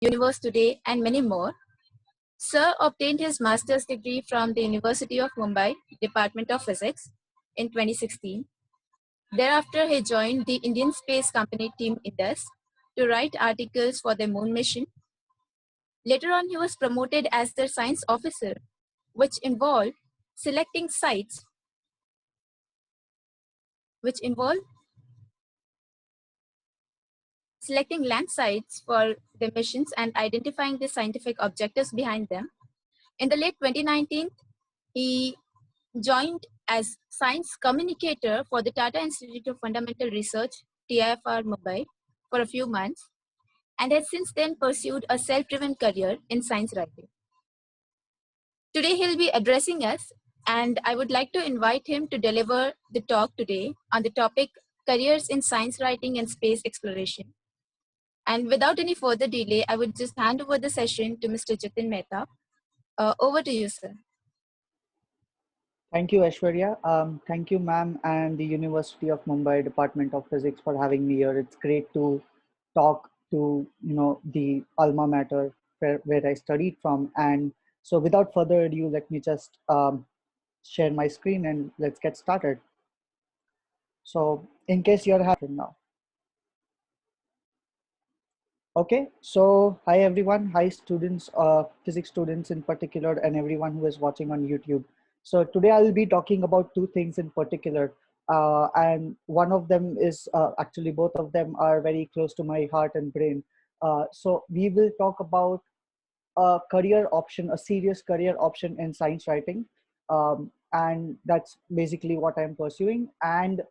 Universe Today, and many more. Sir obtained his master's degree from the University of Mumbai, Department of Physics, in 2016. Thereafter, he joined the Indian space company Team Indus to write articles for the moon mission. Later on, he was promoted as their science officer, which involved selecting sites, which involved selecting land sites for the missions and identifying the scientific objectives behind them. In the late 2019, he joined as science communicator for the Tata Institute of Fundamental Research, TIFR Mumbai, for a few months, and has since then pursued a self-driven career in science writing. Today he'll be addressing us, and I would like to invite him to deliver the talk today on the topic Careers in Science Writing and Space Exploration. And without any further delay, I would just hand over the session to Mr. Jatin Mehta. Over to you, sir. Thank you, Aishwarya. Thank you, ma'am, and the University of Mumbai Department of Physics for having me here. It's great to talk to the alma mater where I studied from. And so, without further ado, let me just share my screen and let's get started. So, in case you're having now. Okay, so hi everyone, hi students, physics students in particular, and everyone who is watching on YouTube. So today I will be talking about two things in particular, and one of them is actually both of them are very close to my heart and brain. So we will talk about a career option, a serious career option in science writing, and that's basically what I'm pursuing. And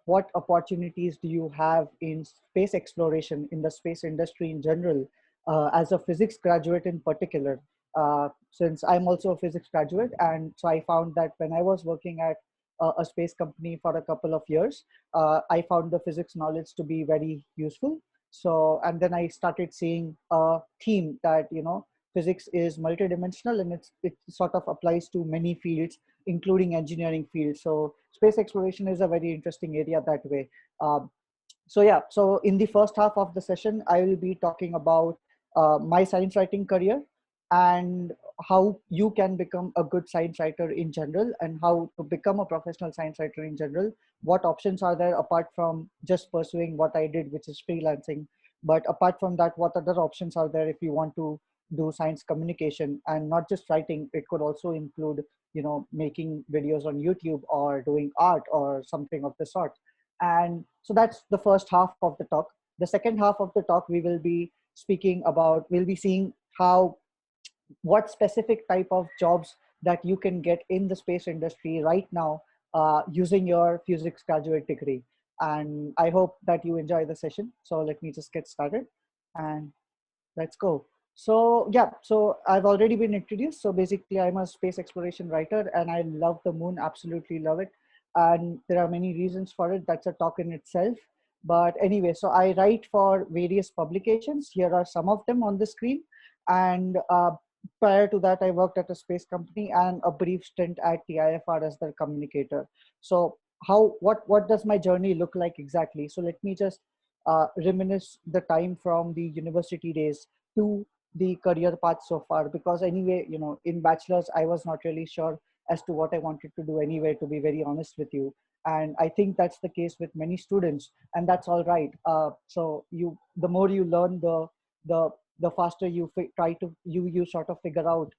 what opportunities do you have in space exploration, in the space industry in general, as a physics graduate in particular? Since I'm also a physics graduate, and so I found that when I was working at a space company for a couple of years, I found the physics knowledge to be very useful. So, and then I started seeing a theme that, physics is multidimensional and it sort of applies to many fields, including engineering fields. So space exploration is a very interesting area that way. So in the first half of the session, I will be talking about my science writing career and how you can become a good science writer in general, and how to become a professional science writer in general. What options are there apart from just pursuing what I did, which is freelancing? But apart from that, what other options are there if you want to do science communication, and not just writing? It could also include, making videos on YouTube or doing art or something of the sort. And so that's the first half of the talk. The second half of the talk, we will be we'll be seeing what specific type of jobs that you can get in the space industry right now using your physics graduate degree. And I hope that you enjoy the session. So let me just get started and let's go. So yeah, so I've already been introduced. So basically I'm a space exploration writer and I love the moon, absolutely love it. And there are many reasons for it. That's a talk in itself. But anyway, so I write for various publications. Here are some of them on the screen. And prior to that, I worked at a space company and a brief stint at TIFR as their communicator. So what does my journey look like exactly? So let me just reminisce the time from the university days to the career path so far, because anyway, in bachelor's, I was not really sure as to what I wanted to do anyway, to be very honest with you. And I think that's the case with many students, and that's all right. So the more you learn, the faster you try to you sort of figure out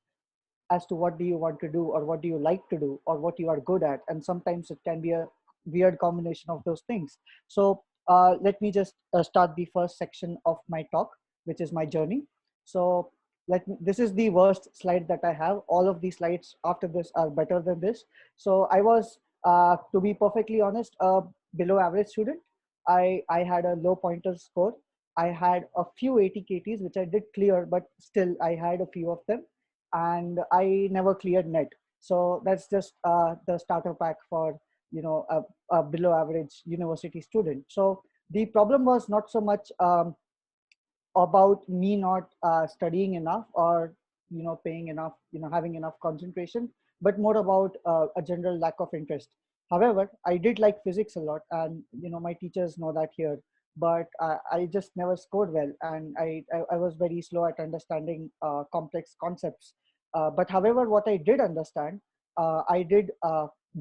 as to what do you want to do, or what do you like to do, or what you are good at. And sometimes it can be a weird combination of those things. So let me just start the first section of my talk, which is my journey. So this is the worst slide that I have. All of these slides after this are better than this. So I was, to be perfectly honest, a below average student. I had a low pointer score. I had a few 80 KTs, which I did clear, but still I had a few of them, and I never cleared net. So that's just the starter pack for a below average university student. So the problem was not so much about me not studying enough, or paying enough, having enough concentration, but more about a general lack of interest. However, I did like physics a lot, and my teachers know that here. but I just never scored well, and I was very slow at understanding complex concepts. But however, what I did understand, I did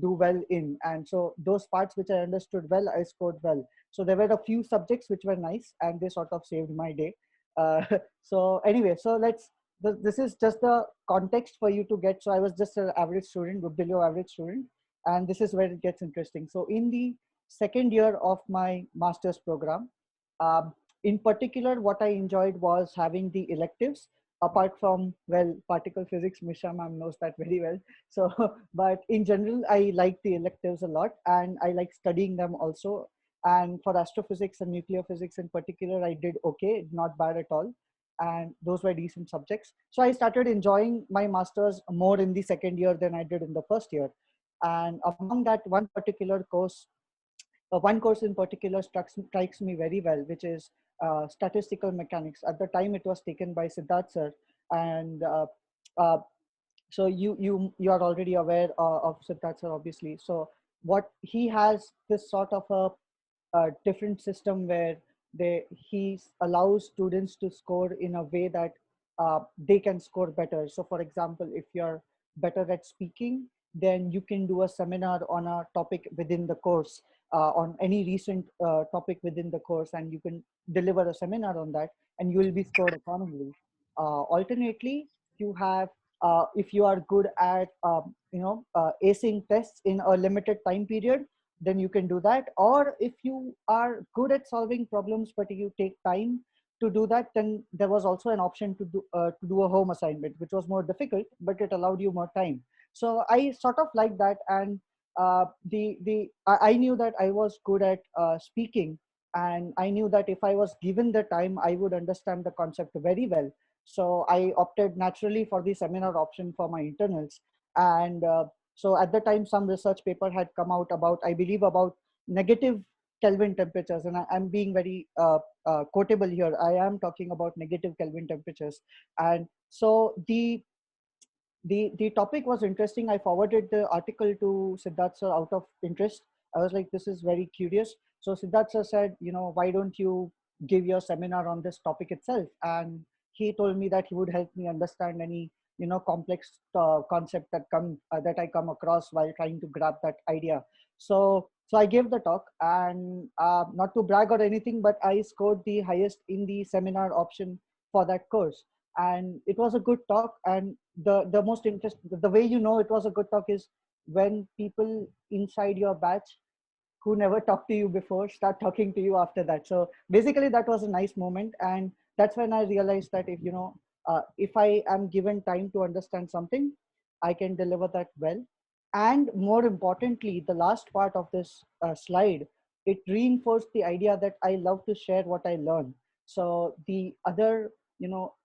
do well in, and so those parts which I understood well, I scored well. So there were a few subjects which were nice, and they sort of saved my day. Uh, so anyway, so this is just the context for you to get. So I was just an average student, below average student, and this is where it gets interesting. So in the second year of my master's program, um, in particular, what I enjoyed was having the electives. Apart from, well, particle physics, Misha ma'am knows that very well. So, but in general, I like the electives a lot, and I like studying them also. And for astrophysics and nuclear physics in particular, I did okay, not bad at all. And those were decent subjects. So I started enjoying my master's more in the second year than I did in the first year. And among that one particular course, one course in particular strikes me very well, which is statistical mechanics. At the time, it was taken by Siddharth sir, and uh, so you are already aware of Siddharth sir, obviously. So what he has this sort of a different system where he allows students to score in a way that they can score better. So for example, if you're better at speaking, then you can do a seminar on a topic within the course, on any recent topic within the course, and you can deliver a seminar on that, and you will be scored accordingly. Alternately, you have if you are good at acing tests in a limited time period, then you can do that. Or if you are good at solving problems but you take time to do that, then there was also an option to do a home assignment, which was more difficult, but it allowed you more time. So I sort of like that. And I knew that I was good at speaking, and I knew that if I was given the time, I would understand the concept very well. So I opted naturally for the seminar option for my internals. And so at the time, some research paper had come out about, I believe, about negative Kelvin temperatures. And I'm being very quotable here. I am talking about negative Kelvin temperatures. And so the topic was interesting. I forwarded the article to Siddharth sir out of interest. I was like, this is very curious. So Siddharth sir said, why don't you give your seminar on this topic itself? And he told me that he would help me understand any complex concept that I come across while trying to grab that idea. So I gave the talk, and not to brag or anything, but I scored the highest in the seminar option for that course. And it was a good talk. And the most interest the way it was a good talk is when people inside your batch who never talked to you before start talking to you after that. So basically that was a nice moment. And that's when I realized that if I am given time to understand something, I can deliver that well. And more importantly, the last part of this slide, it reinforced the idea that I love to share what I learn. So the other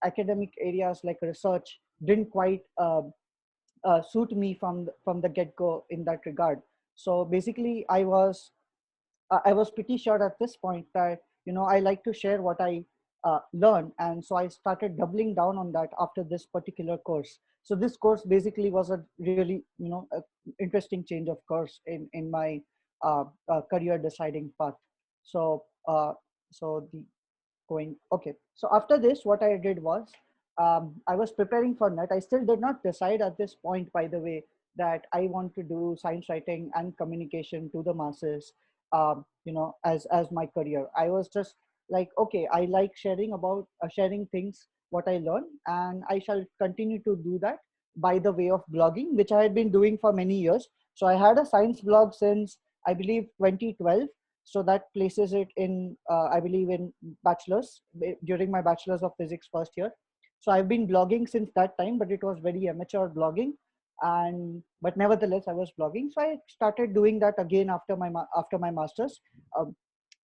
academic areas like research didn't quite suit me from the get-go in that regard. So basically I was pretty sure at this point that I like to share what I learn. And so I started doubling down on that after this particular course. So this course basically was a really interesting change of course in my career deciding path. So so the going okay. So after this, what I did was I was preparing for NET. I still did not decide at this point, by the way, that I want to do science writing and communication to the masses, as my career. I was just like, okay, I like sharing things what I learn, and I shall continue to do that by the way of blogging, which I had been doing for many years. So I had a science blog since I believe 2012. So that places it in I believe in bachelor's, during my bachelor's of physics first year. So I've been blogging since that time, but it was very amateur blogging. And but nevertheless I was blogging. So I started doing that again after my master's, um,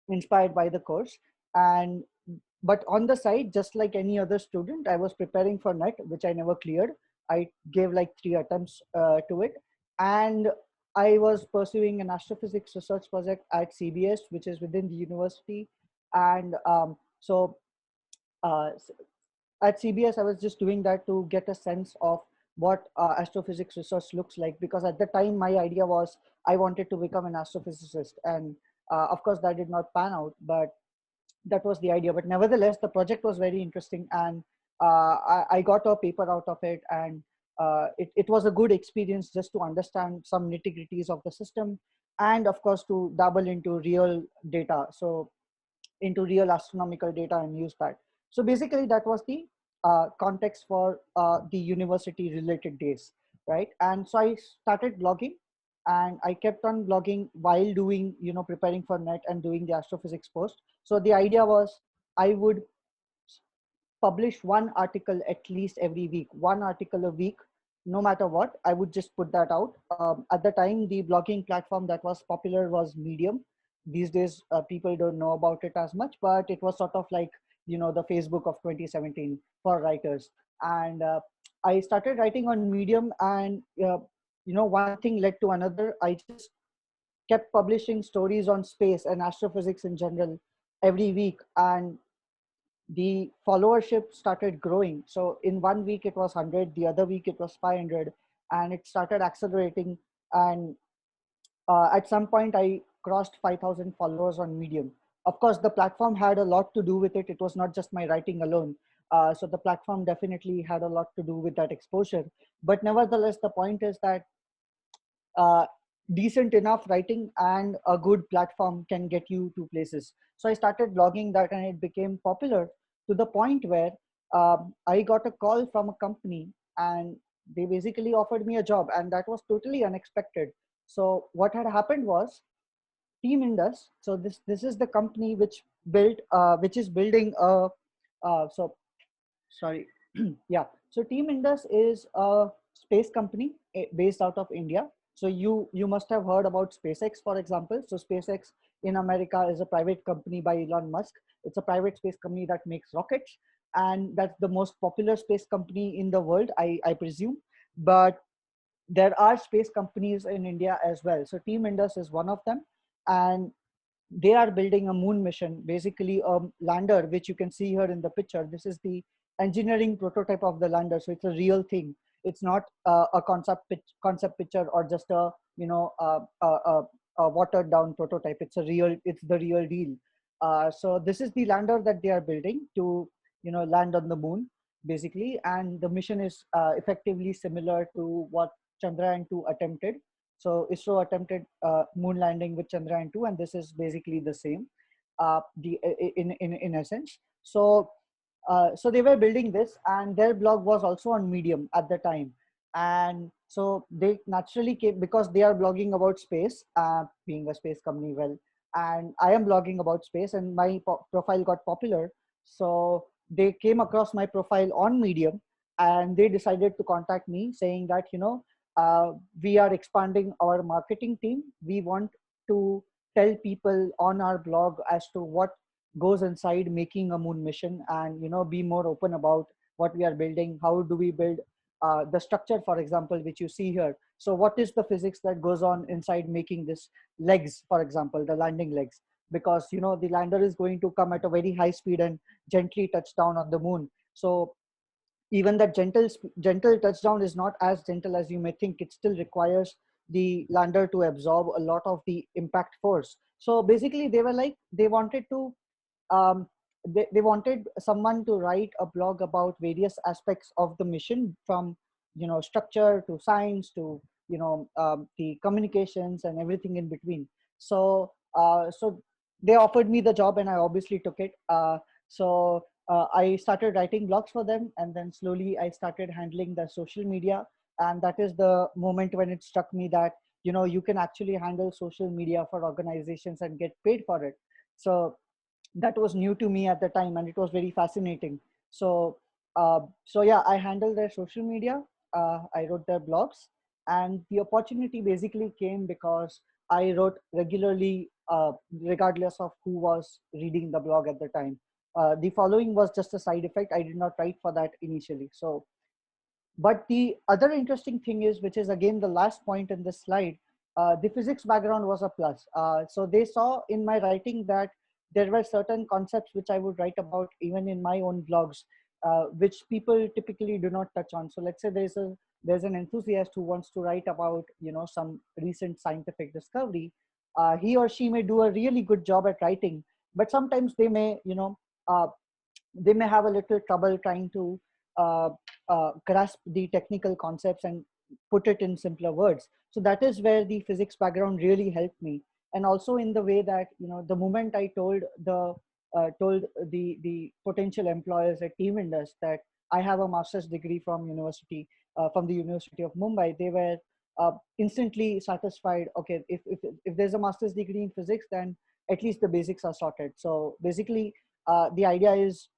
inspired by the course. And but on the side, just like any other student, I was preparing for NET, which I never cleared. I gave like 3 attempts to it. And I was pursuing an astrophysics research project at CBS, which is within the university. And uh, at CBS, I was just doing that to get a sense of what astrophysics research looks like, because at the time my idea was I wanted to become an astrophysicist. And of course that did not pan out, but that was the idea. But nevertheless, the project was very interesting, and I got a paper out of it, and it was a good experience just to understand some nitty-gritties of the system, and of course to dabble into real data, so into real astronomical data and use that. So basically, that was the context for the university related days, right? And so I started blogging, and I kept on blogging while doing, preparing for NET and doing the astrophysics post. So the idea was I would publish one article at least every week, one article a week, no matter what. I would just put that out. At the time, the blogging platform that was popular was Medium. These days, people don't know about it as much, but it was sort of like, the Facebook of 2017 for writers. And I started writing on Medium, and one thing led to another. I just kept publishing stories on space and astrophysics in general every week, and the followership started growing. So in one week it was 100, the other week it was 500, and it started accelerating. And at some point I crossed 5,000 followers on Medium. Of course, the platform had a lot to do with it. It was not just my writing alone. So the platform definitely had a lot to do with that exposure. But nevertheless, the point is that uh, decent enough writing and a good platform can get you to places. So I started blogging that, and it became popular to the point where I got a call from a company, and they basically offered me a job, and that was totally unexpected. So what had happened was Team Indus. So this is the company which is building a so sorry yeah, so Team Indus is a space company based out of India. So you must have heard about SpaceX, for example. So SpaceX in America is a private company by Elon Musk. It's a private space company that makes rockets, and that's the most popular space company in the world, I presume. But there are space companies in India as well. So Team Indus is one of them, and they are building a moon mission, basically a lander, which you can see here in the picture. This is the engineering prototype of the lander, so it's a real thing. It's not a concept picture or just a a watered down prototype. It's the real deal. So this is the lander that they are building to land on the moon, basically, and the mission is effectively similar to what Chandrayaan 2 attempted. So ISRO attempted moon landing with Chandrayaan 2, and this is basically the same, in essence. So so they were building this, and their blog was also on Medium at the time. And so they naturally came, because they are blogging about space, being a space company, well, and I am blogging about space, and my profile got popular. So they came across my profile on Medium, and they decided to contact me saying that, we are expanding our marketing team. We want to tell people on our blog as to what goes inside making a moon mission, and be more open about what we are building. How do we build the structure, for example, which you see here? So what is the physics that goes on inside making this legs, for example, the landing legs? Because the lander is going to come at a very high speed and gently touch down on the moon. So even that gentle touchdown is not as gentle as you may think. It still requires the lander to absorb a lot of the impact force. So basically, they wanted to they wanted someone to write a blog about various aspects of the mission, from structure to science to the communications and everything in between. So so they offered me the job, and I obviously took it. I started writing blogs for them, and then slowly I started handling the social media. And that is the moment when it struck me that you can actually handle social media for organizations and get paid for it. So that was new to me at the time, and it was very fascinating. So so yeah, I handled their social media. I wrote their blogs, and the opportunity basically came because I wrote regularly, regardless of who was reading the blog at the time. The following was just a side effect. I did not write for that initially. So but the other interesting thing is, which is again the last point in this slide, the physics background was a plus. So they saw in my writing that there were certain concepts which I would write about even in my own blogs, which people typically do not touch on. So let's say there's an enthusiast who wants to write about some recent scientific discovery. He or she may do a really good job at writing, but sometimes they may, they may have a little trouble trying to uh, grasp the technical concepts and put it in simpler words. So that is where the physics background really helped me. And also in the way that, the moment I told the potential employers at Team Indus that I have a master's degree from the University of Mumbai, they were instantly satisfied. Okay, if there's a master's degree in physics, then at least the basics are sorted. So basically, the idea is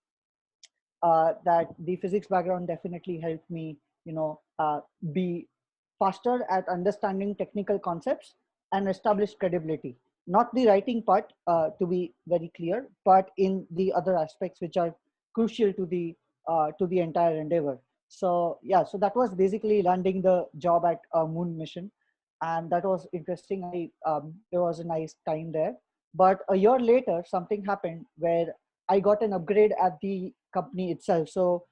that the physics background definitely helped me, be faster at understanding technical concepts and establish credibility. Not the writing part, to be very clear, but in the other aspects which are crucial to the entire endeavor. So yeah, so that was basically landing the job at a moon mission, and that was interesting. There was a nice time there, but a year later, something happened where I got an upgrade at the company itself. So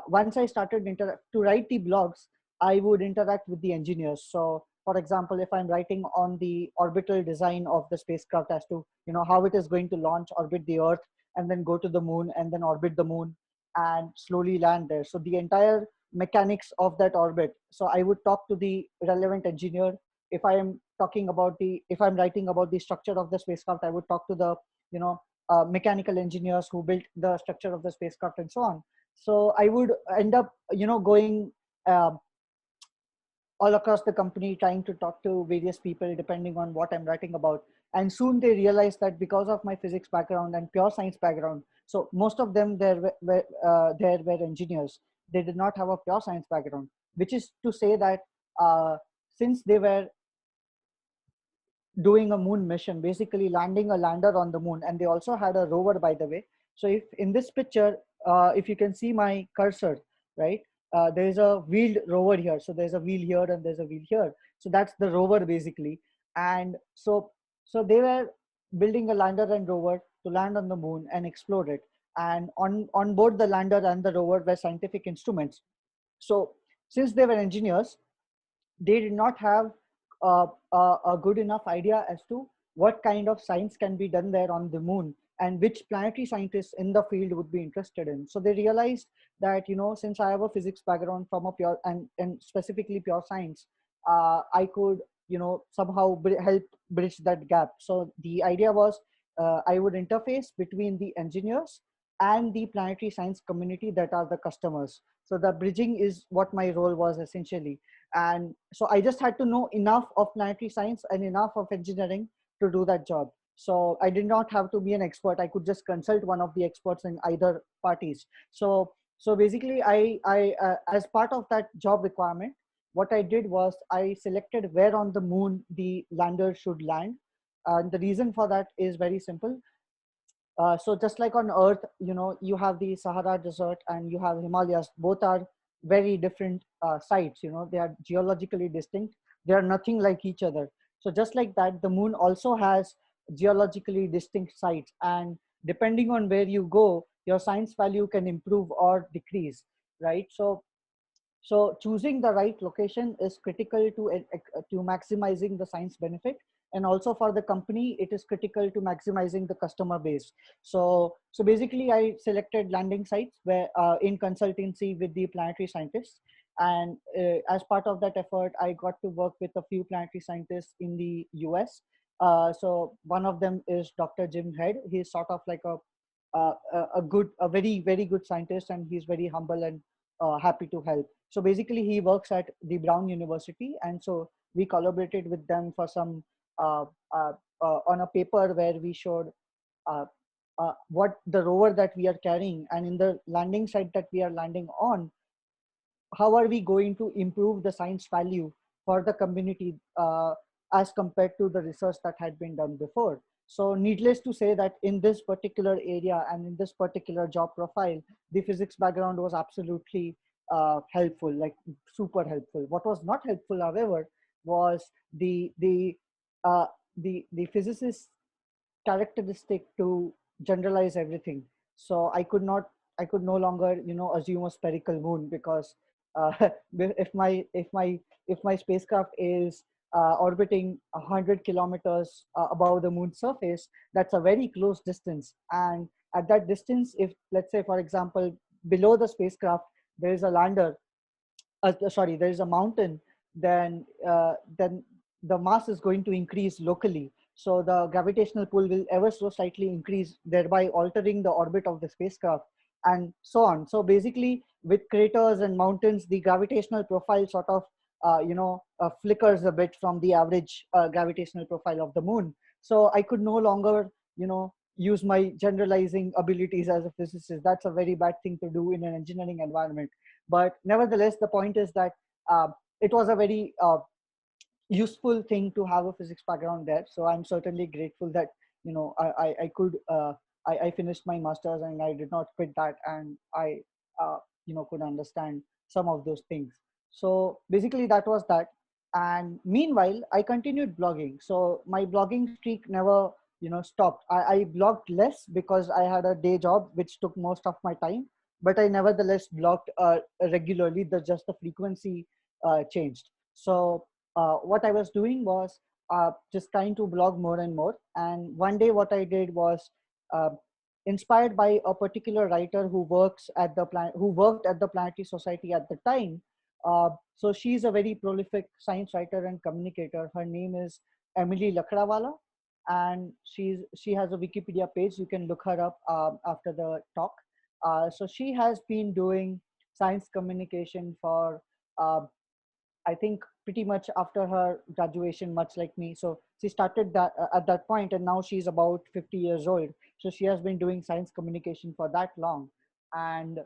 once I started to write the blogs, I would interact with the engineers. So for example, if I'm writing on the orbital design of the spacecraft as to, how it is going to launch, orbit the Earth, and then go to the moon, and then orbit the moon and slowly land there. So the entire mechanics of that orbit. So I would talk to the relevant engineer. If I'm writing about the structure of the spacecraft, I would talk to the, mechanical engineers who built the structure of the spacecraft and so on. So I would end up, going um, all across the company trying to talk to various people depending on what I'm writing about. And soon they realized that because of my physics background and pure science background, so most of them there were engineers. They did not have a pure science background, which is to say that since they were doing a moon mission, basically landing a lander on the moon, and they also had a rover, by the way. So if in this picture, if you can see my cursor, right, there is a wheeled rover here. So there's a wheel here and there's a wheel here. So that's the rover basically. And so they were building a lander and rover to land on the moon and explore it. And on board the lander and the rover were scientific instruments. So since they were engineers, they did not have a good enough idea as to what kind of science can be done there on the moon and which planetary scientists in the field would be interested in. So they realized that, since I have a physics background from a pure and specifically pure science, I could, somehow help bridge that gap. So the idea was I would interface between the engineers and the planetary science community that are the customers. So the bridging is what my role was essentially. And so I just had to know enough of planetary science and enough of engineering to do that job. So I did not have to be an expert. I could just consult one of the experts in either parties. So basically, I as part of that job requirement, what I did was I selected where on the moon the lander should land. And the reason for that is very simple. So just like on Earth, you have the Sahara Desert and you have Himalayas. Both are very different sites. They are geologically distinct. They are nothing like each other. So just like that, the moon also has geologically distinct sites, and depending on where you go, your science value can improve or decrease, right? So choosing the right location is critical to maximizing the science benefit, and also for the company, it is critical to maximizing the customer base. So basically, I selected landing sites where in consultancy with the planetary scientists, and as part of that effort, I got to work with a few planetary scientists in the US. So one of them is Dr. Jim Head. He's sort of like a very very good scientist, and he's very humble and happy to help. So basically, he works at the Brown University, and so we collaborated with them for some uh, uh, on a paper where we showed uh, what the rover that we are carrying, and in the landing site that we are landing on, how are we going to improve the science value for the community as compared to the research that had been done before. So needless to say that in this particular area and in this particular job profile, the physics background was absolutely helpful, like super helpful. What was not helpful, however, was uh, the physicist characteristic to generalize everything. So I could no longer, assume a spherical moon, because uh, if my spacecraft is orbiting 100 kilometers above the moon's surface, that's a very close distance. And at that distance, if let's say, for example, below the spacecraft, there is a lander, sorry, there is a mountain, then the mass is going to increase locally. So the gravitational pull will ever so slightly increase, thereby altering the orbit of the spacecraft, and so on. So basically, with craters and mountains, the gravitational profile sort of flickers a bit from the average gravitational profile of the moon. So I could no longer, use my generalizing abilities as a physicist. That's a very bad thing to do in an engineering environment. But nevertheless, the point is that uh, it was a very useful thing to have a physics background there. So I'm certainly grateful that I could I finished my masters and I did not quit that, and I could understand some of those things. So basically that was that. And meanwhile, I continued blogging. So my blogging streak never stopped. I blogged less because I had a day job which took most of my time, but I nevertheless blogged regularly. Just the frequency changed. So what I was doing was just trying to blog more and more. And one day, what I did was, uh, inspired by a particular writer who worked at the Planetary Society at the time. So she's a very prolific science writer and communicator. Her name is Emily Lakdawala, and she has a Wikipedia page. You can look her up after the talk. So she has been doing science communication for uh, I think pretty much after her graduation, much like me. So she started that at that point, and now she's about 50 years old. So she has been doing science communication for that long, and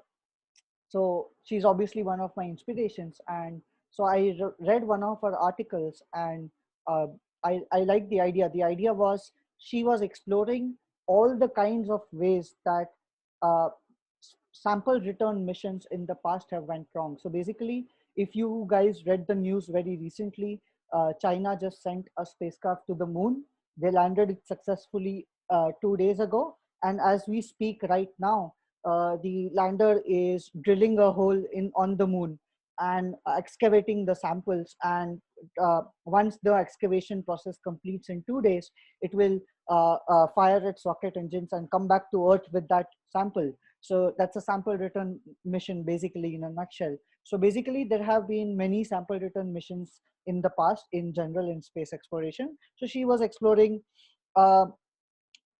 so she's obviously one of my inspirations. And so I read one of her articles, and uh, I liked the idea. The idea was she was exploring all the kinds of ways that uh, sample return missions in the past have went wrong. So basically, if you guys read the news very recently, China just sent a spacecraft to the moon. They landed it successfully 2 days ago, and as we speak right now, the lander is drilling a hole in on the moon and excavating the samples. And once the excavation process completes in 2 days, it will fire its rocket engines and come back to Earth with that sample. So that's a sample return mission, basically, in a nutshell. So basically, there have been many sample return missions in the past, in general, in space exploration. So she was exploring uh,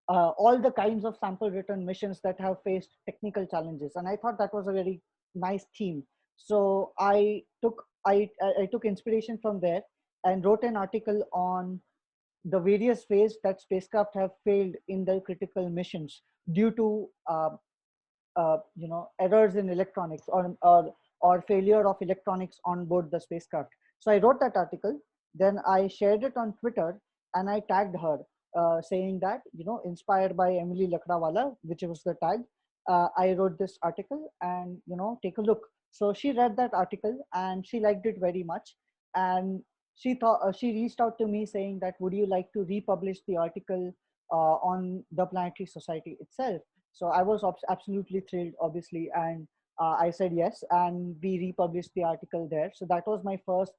all the kinds of sample return missions that have faced technical challenges, and I thought that was a very nice theme. So I took inspiration from there and wrote an article on the various ways that spacecraft have failed in their critical missions due to errors in electronics, or failure of electronics on board the spacecraft. So I wrote that article, then I shared it on Twitter, and I tagged her, saying that, inspired by Emily Lakdawala, which was the tag, I wrote this article, and take a look. So she read that article and she liked it very much, and she reached out to me saying that, would you like to republish the article on the Planetary Society itself? So I was absolutely thrilled, obviously, and I said yes, and we republished the article there. So that was my first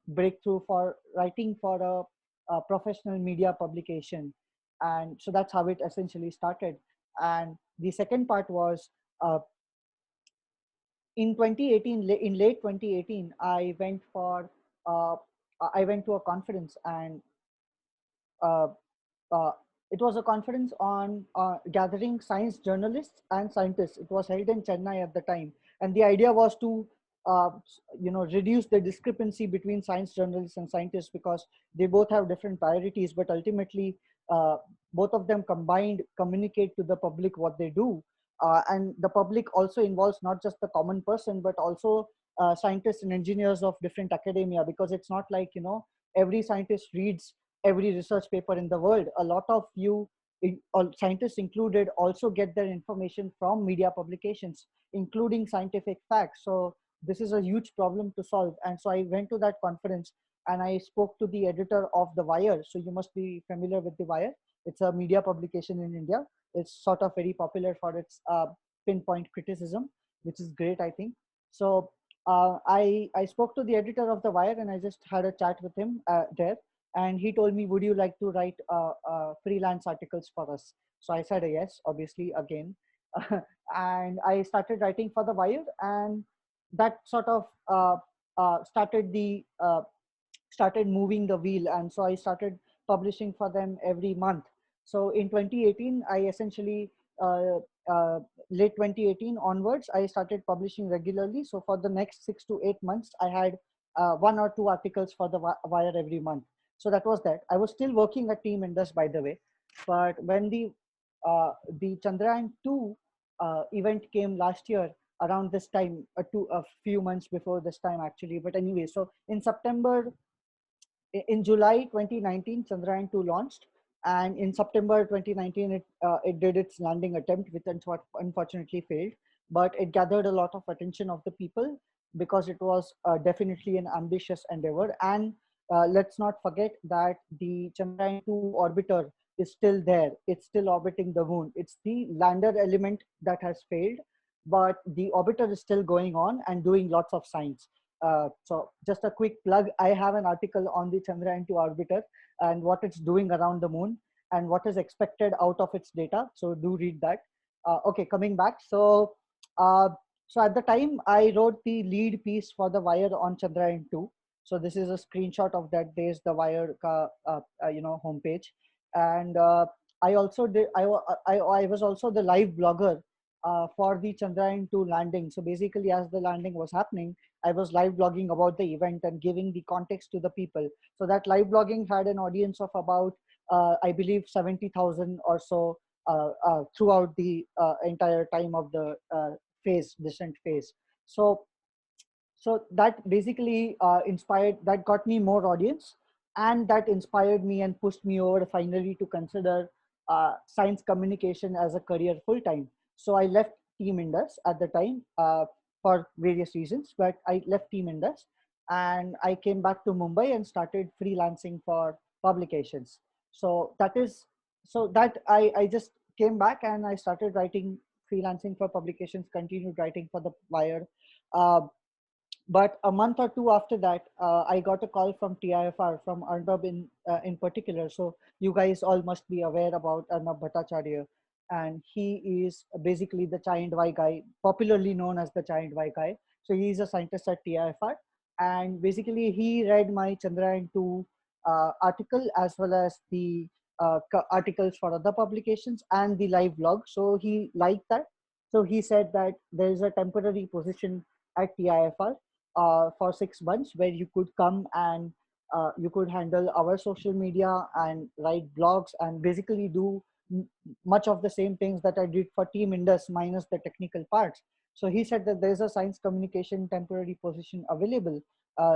breakthrough for writing for a professional media publication, and so that's how it essentially started. And the second part was, in 2018, in late 2018, uh, I went to a conference, and uh, uh, it was a conference on gathering science journalists and scientists. It was held in Chennai at the time, and the idea was to reduce the discrepancy between science journalists and scientists, because they both have different priorities, but ultimately uh, both of them combined communicate to the public what they do. And the public also involves not just the common person, but also scientists and engineers of different academia, because it's not like every scientist reads every research paper in the world. A lot of you, all scientists included, also get their information from media publications, including scientific facts. So this is a huge problem to solve. And so I went to that conference and I spoke to the editor of The Wire. So you must be familiar with The Wire. It's a media publication in India. It's sort of very popular for its pinpoint criticism, which is great, I think. So I spoke to the editor of The Wire and I just had a chat with him there. And he told me, would you like to write freelance articles for us? So I said yes, obviously, again. And I started writing for The Wire, and that sort of started started moving the wheel. And so I started publishing for them every month. So in 2018, I essentially, uh, uh, late 2018 onwards, I started publishing regularly. So for the next 6 to 8 months, I had 1 or 2 articles for the Wire every month. So that was that. I was still working at Team Indus, by the way. But when the Chandrayaan 2 event came last year, around this time, a few months before this time actually. But anyway, so in September, in July 2019, Chandrayaan 2 launched, and in September 2019, it did its landing attempt, which unfortunately failed. But it gathered a lot of attention of the people because it was definitely an ambitious endeavor. And let's not forget that the Chandrayaan 2 orbiter is still there. It's still orbiting the moon. It's the lander element that has failed, but the orbiter is still going on and doing lots of science. So just a quick plug, I have an article on the Chandrayaan 2 orbiter and what it's doing around the moon and what is expected out of its data. So do read that. Okay, coming back. Uh, so at the time, I wrote the lead piece for the Wire on Chandrayaan 2. So this is a screenshot of that. There's the Wire, homepage. And I also did. I was also the live blogger for the Chandrayaan 2 landing. So basically, as the landing was happening, I was live blogging about the event and giving the context to the people. So that live blogging had an audience of about, I believe, 70,000 or so throughout the entire time of the descent phase. So so that basically that got me more audience, and that inspired me and pushed me over finally to consider science communication as a career full time. So I left Team Indus at the time for various reasons, but I left Team Indus and I came back to Mumbai and started freelancing for publications. So I just came back and I started writing, freelancing for publications, continued writing for the Wire. uh, but a month or two after that, I got a call from TIFR, from Arnab in particular. So you guys all must be aware about Arnab Bhattacharya, and he is basically the Giant Y guy, popularly known as the Giant Y guy. So he is a scientist at TIFR, and basically he read my Chandrayaan 2 article as well as the articles for other publications and the live blog. So he liked that. So he said that there is a temporary position at TIFR for 6 months where you could come and you could handle our social media and write blogs and basically do much of the same things that I did for Team Indus minus the technical parts. So he said that there's a science communication temporary position available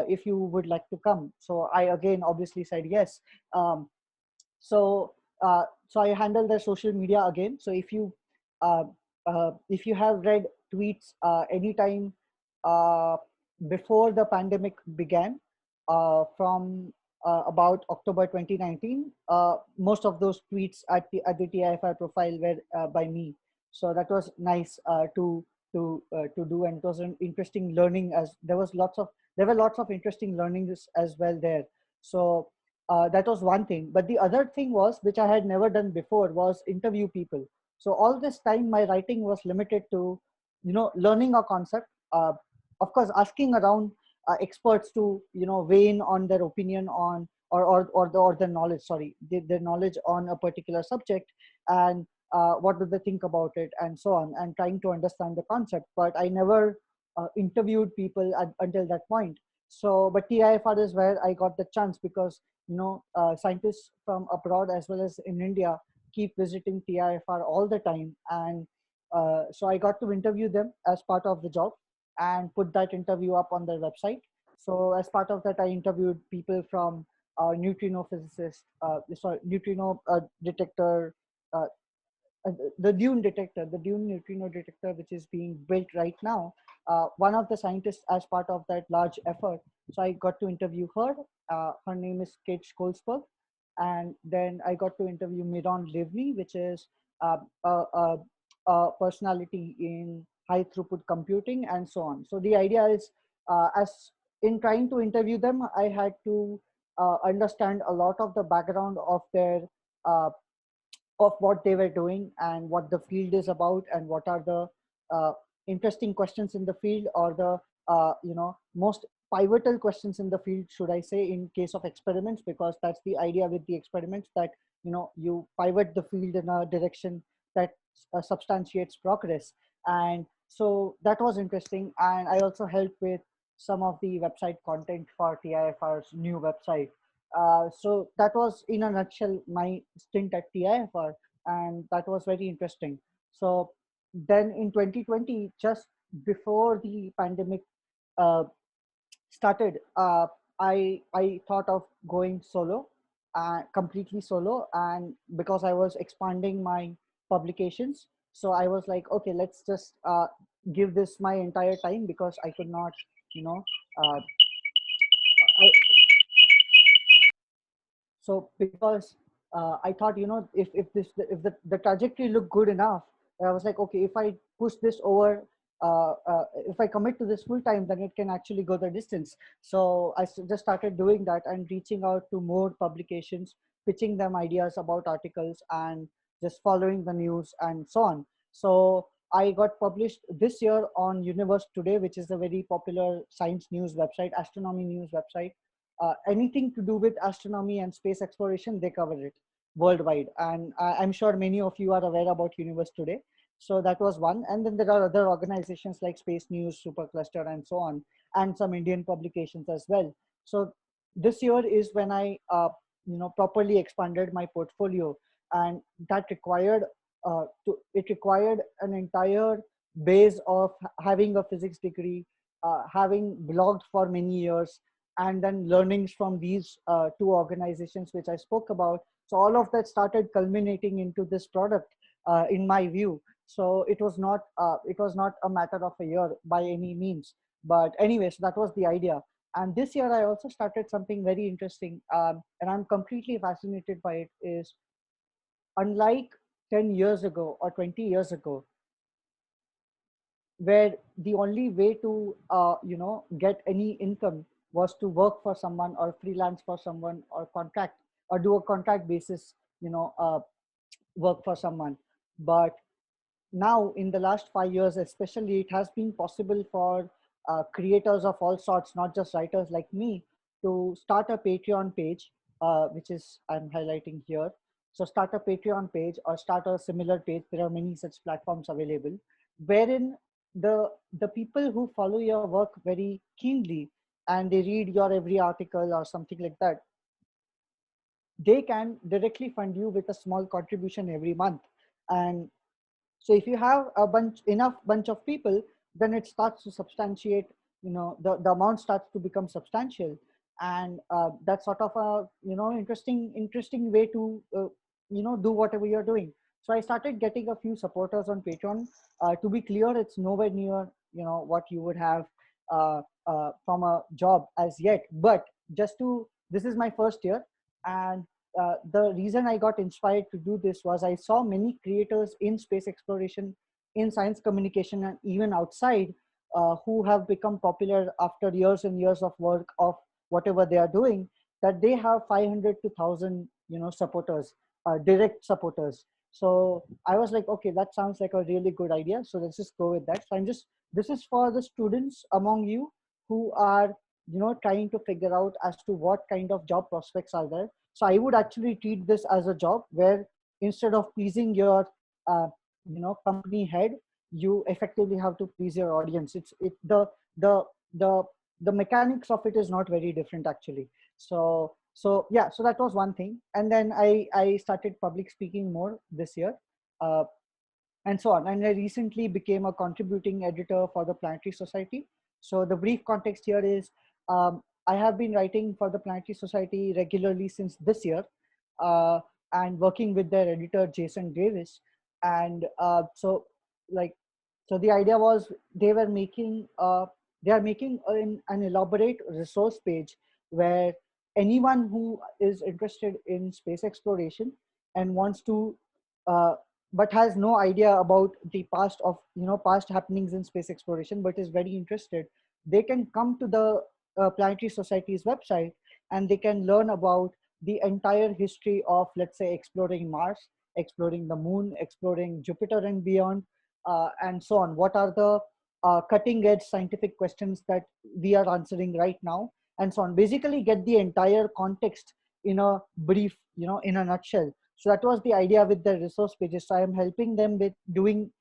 if you would like to come. So I again obviously said yes. Um, so so I handle the social media again. So uh, if you have read tweets anytime uh, before the pandemic began, from about October 2019, most of those tweets at the TIFI profile were by me. So that was nice to do, and it was an interesting learning, as there were lots of interesting learnings as well there. So that was one thing. But the other thing was, which I had never done before, was interview people. So all this time, my writing was limited to, learning a concept. Of course, asking around experts to, weigh in on their opinion on or their knowledge. Sorry, their knowledge on a particular subject, and what do they think about it, and so on, and trying to understand the concept. But I never interviewed people until that point. So, but TIFR is where I got the chance because scientists from abroad as well as in India keep visiting TIFR all the time, and so I got to interview them as part of the job and put that interview up on their website. So as part of that, I interviewed people from neutrino physicist, neutrino detector, uh, the Dune neutrino detector, which is being built right now. One of the scientists as part of that large effort. So I got to interview her. Her name is Kate Skolsberg. And then I got to interview Miron Livni, which is a personality in high throughput computing and so on. So the idea is As in trying to interview them, I had to understand a lot of the background of their uh, of what they were doing and what the field is about and what are the uh, interesting questions in the field, or the most pivotal questions in the field, should I say, in case of experiments, because that's the idea with the experiments, that you pivot the field in a direction that substantiates progress. And so that was interesting, and I also helped with some of the website content for TIFR's new website. So that was in a nutshell my stint at TIFR, and that was very interesting. So then in 2020, just before the pandemic uh, started, I thought of going solo, completely solo, and because I was expanding my publications, so I was like, okay, let's just give this my entire time, because I could not, you know, uh, I, so because I thought, if the trajectory looked good enough, I was like, okay, if I push this over, if I commit to this full time, then it can actually go the distance. So just started doing that and reaching out to more publications, pitching them ideas about articles, and just following the news and so on. So I got published this year on Universe Today, which is a very popular science news website, astronomy news website. Anything to do with astronomy and space exploration, they cover it worldwide. And I'm sure many of you are aware about Universe Today. So that was one. And then there are other organizations like Space News, Supercluster, and so on, and some Indian publications as well. So this year is when I, properly expanded my portfolio, and that required, it required an entire base of having a physics degree, having blogged for many years, and then learnings from these two organizations which I spoke about. So all of that started culminating into this product, in my view. So it was not a matter of a year by any means. But anyways, that was the idea. And this year I also started something very interesting, and I'm completely fascinated by it. Is unlike 10 years ago or 20 years ago, where the only way to get any income was to work for someone or freelance for someone or contract or do a contract basis, work for someone. But now in the last 5 years especially, it has been possible for creators of all sorts, not just writers like me, to start a Patreon page, which is I'm highlighting here. So start a Patreon page or start a similar page. There are many such platforms available, wherein the people who follow your work very keenly and they read your every article or something like that, they can directly fund you with a small contribution every month. And so if you have enough bunch of people, then it starts to substantiate, the amount starts to become substantial. And that's sort of a, interesting way to, do whatever you're doing. So I started getting a few supporters on Patreon. To be clear, it's nowhere near, what you would have from a job as yet. But this is my first year. And the reason I got inspired to do this was I saw many creators in space exploration, in science communication, and even outside, who have become popular after years and years of work of whatever they are doing, that they have 500 to 1,000, supporters, direct supporters. So I was like, okay, that sounds like a really good idea. So let's just go with that. So this is for the students among you who are, trying to figure out as to what kind of job prospects are there. So I would actually treat this as a job where instead of pleasing your, company head, you effectively have to please your audience. The the the mechanics of it is not very different actually. So yeah, so that was one thing. And then I started public speaking more this year. Uh, and so on. And I recently became a contributing editor for the Planetary Society. So the brief context here is, I have been writing for the Planetary Society regularly since this year, uh, and working with their editor Jason Davis. And like, so the idea was they are making an elaborate resource page where anyone who is interested in space exploration and wants to uh, but has no idea about the past happenings in space exploration, but is very interested, they can come to the Planetary Society's website and they can learn about the entire history of, let's say, exploring Mars, exploring the moon, exploring Jupiter and beyond, and so on. What are the cutting edge scientific questions that we are answering right now, and so on. Basically, get the entire context in a brief, in a nutshell. So that was the idea with the resource pages. So I am helping them with doing